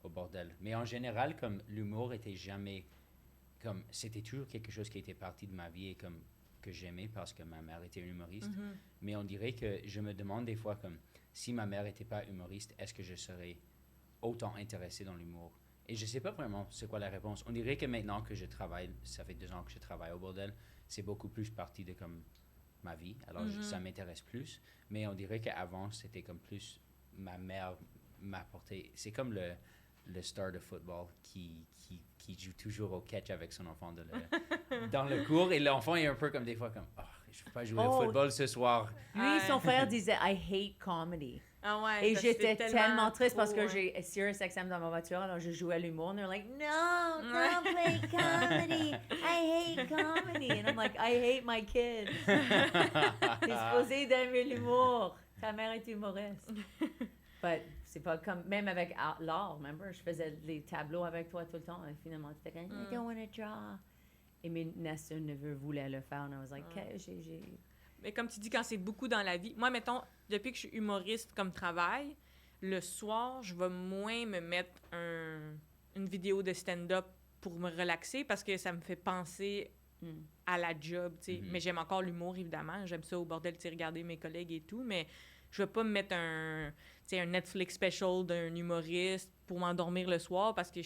au bordel. Mais en général, comme l'humour était jamais comme c'était toujours quelque chose qui était partie de ma vie et comme que j'aimais parce que ma mère était une humoriste. Mais on dirait que je me demande des fois comme si ma mère n'était pas humoriste, est-ce que je serais autant intéressé dans l'humour? Et je sais pas vraiment c'est quoi la réponse. On dirait que maintenant que je travaille, ça fait 2 ans que je travaille au bordel, c'est beaucoup plus partie de comme ma vie. Alors ça m'intéresse plus. Mais on dirait qu'avant c'était comme plus ma mère m'apportait. C'est comme le star de football qui joue toujours au catch avec son enfant dans le cours. Et l'enfant est un peu comme des fois comme, oh, je ne peux pas jouer au football ce soir. Lui, son frère disait « I hate comedy ». Ah ouais, Et ça, j'étais c'est tellement triste parce que trop, j'ai Sirius XM dans ma voiture, alors je jouais à l'humour. And they're like, no, don't play comedy. I hate comedy. And I'm like, I hate my kid. T'es supposé d'aimer l'humour. Ta mère est humoriste. But c'est pas comme, même avec l'art, remember? Je faisais les tableaux avec toi tout le temps. Et finalement, tu étais comme, I don't want to draw. Et mes neveux voulaient le faire. And I was like, okay, j'ai... Mais comme tu dis, quand c'est beaucoup dans la vie... Moi, mettons, depuis que je suis humoriste comme travail, le soir, je vais moins me mettre une vidéo de stand-up pour me relaxer parce que ça me fait penser à la job, tu sais. Mais j'aime encore l'humour, évidemment. J'aime ça au bordel, tu sais, regarder mes collègues et tout, mais je vais pas me mettre un Netflix special d'un humoriste pour m'endormir le soir parce que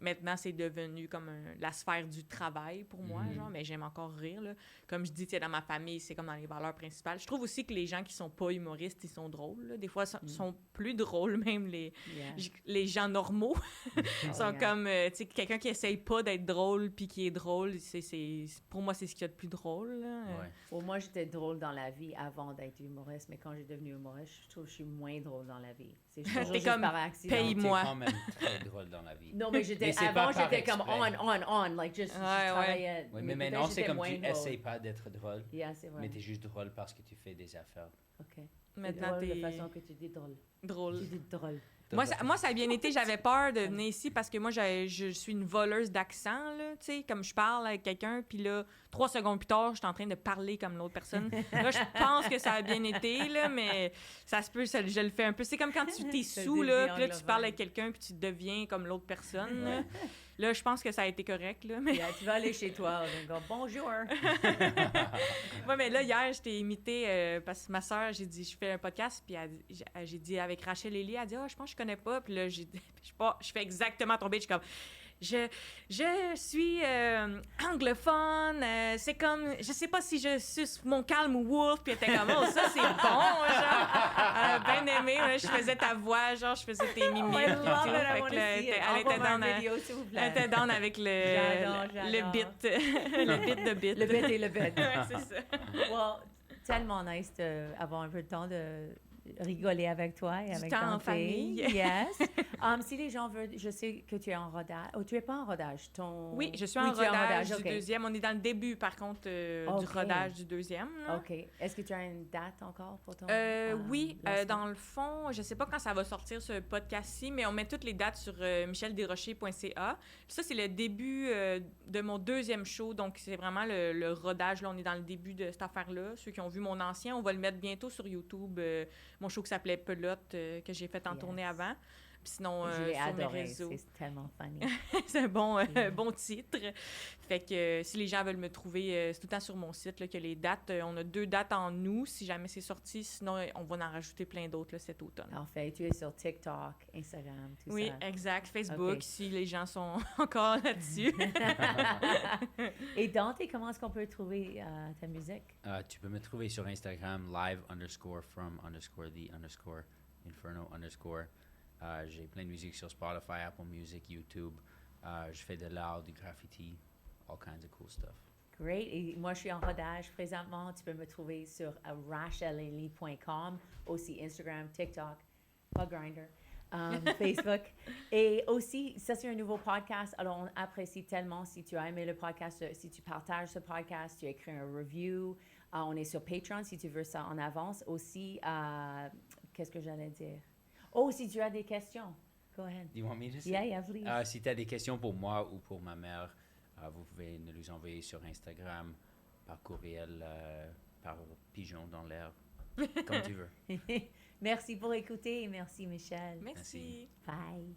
maintenant, c'est devenu comme la sphère du travail pour moi, genre, mais j'aime encore rire, là. Comme je dis, tu sais, dans ma famille, c'est comme dans les valeurs principales. Je trouve aussi que les gens qui sont pas humoristes, ils sont drôles, là. Des fois, sont plus drôles, même les gens normaux. sont comme, tu sais, quelqu'un qui essaye pas d'être drôle puis qui est drôle, pour moi, c'est ce qu'il y a de plus drôle, là. Ouais. Pour moi, j'étais drôle dans la vie avant d'être humoriste, mais quand j'ai devenu humoriste, je trouve que je suis moins drôle dans la vie. C'est toujours juste comme, par accident. paye-moi. T'es quand même très drôle dans la vie. Non, mais j'étais c'est avant, pas par j'étais comme exprès. on, like just je travaillais. Oui, mais peut-être maintenant, c'est j'étais comme moins tu drôle. essayes pas d'être drôle, Yeah, c'est vrai. mais t'es juste drôle parce que tu fais des affaires. OK. Maintenant, C'est drôle t'es de façon que tu dis drôle. drôle. Tu dis drôle. Moi, ça a bien été. J'avais peur de venir ici parce que moi, je suis une voleuse d'accent, là, tu sais, comme je parle avec quelqu'un, puis là, 3 secondes plus tard, je suis en train de parler comme l'autre personne. Là, je pense que ça a bien été, là, mais ça se peut, je le fais un peu. C'est comme quand tu t'es Ça sous, devient là, puis là, tu anglophone. parles avec quelqu'un, puis tu deviens comme l'autre personne, là. Là, je pense que ça a été correct, là, mais... Yeah, tu vas aller chez toi, on va dire bonjour. Ouais, mais là, hier, je t'ai imité parce que ma soeur, j'ai dit, je fais un podcast, puis j'ai dit avec Rachel Elie, elle dit, je pense que je connais pas. Puis là, j'ai dit, je fais exactement tomber, je suis comme, je suis anglophone, c'est comme, je sais pas si je suce mon calme ou wolf, puis elle était comme, oh, ça, c'est bon, genre. Elle a bien aimé, là, je faisais ta voix, genre, je faisais tes mimiques, Oh, I puis love tout. it, I Fait wanna que là, see it. elle était Envoie-moi dans une vidéo, s'il vous plaît. elle était down avec J'adore. le bit, le bit de bit. Le bit et le bit. Ouais, c'est ça. Well, tellement nice d'avoir un peu de temps de rigoler avec toi et Du avec temps en Dante. famille. Yes. Si les gens veulent, je sais que tu es en rodage. Oh, tu es pas en rodage. Oui, je suis Oui, en tu es rodage du ok. deuxième. On est dans le début, par contre, du Ok. rodage du deuxième. Là. OK. Est-ce que tu as une date encore pour ton Oui, lancement? dans le fond, je sais pas quand ça va sortir ce podcast-ci, mais on met toutes les dates sur michelderocher.ca. Puis ça, c'est le début de mon deuxième show, donc c'est vraiment le rodage. Là, on est dans le début de cette affaire-là. Ceux qui ont vu mon ancien, on va le mettre bientôt sur YouTube. Mon show qui s'appelait Pelote, que j'ai fait en tournée avant. Puis sinon, Je sur l'ai mes adoré. réseaux. C'est tellement funny. C'est un bon titre. Fait que si les gens veulent me trouver, c'est tout le temps sur mon site là, que les dates, on a 2 dates en août, si jamais c'est sorti. Sinon, on va en rajouter plein d'autres là, cet automne. Parfait. Tu es sur TikTok, Instagram, tout Oui, ça. exact. Facebook, Ok. si les gens sont encore là-dessus. Et Dante, comment est-ce qu'on peut trouver ta musique? Tu peux me trouver sur Instagram, live_from_the_inferno_. J'ai plein de musique sur Spotify, Apple Music, YouTube. Je fais de l'art, du graffiti, all kinds of cool stuff. Great. Et moi, je suis en rodage présentement. Tu peux me trouver sur rachelely.com, aussi Instagram, TikTok, pas Grindr, Facebook. Et aussi, ça, c'est un nouveau podcast. Alors, on apprécie tellement si tu as aimé le podcast, si tu partages ce podcast, tu écris un review. On est sur Patreon si tu veux ça en avance. Aussi, qu'est-ce que j'allais dire? Oh, si tu as des questions, go ahead. Do you want me to say? Yeah, please. Si tu as des questions pour moi ou pour ma mère, vous pouvez nous les envoyer sur Instagram, par courriel, par pigeon dans l'air, comme tu veux. Merci pour écouter et merci, Michel. Merci. Bye.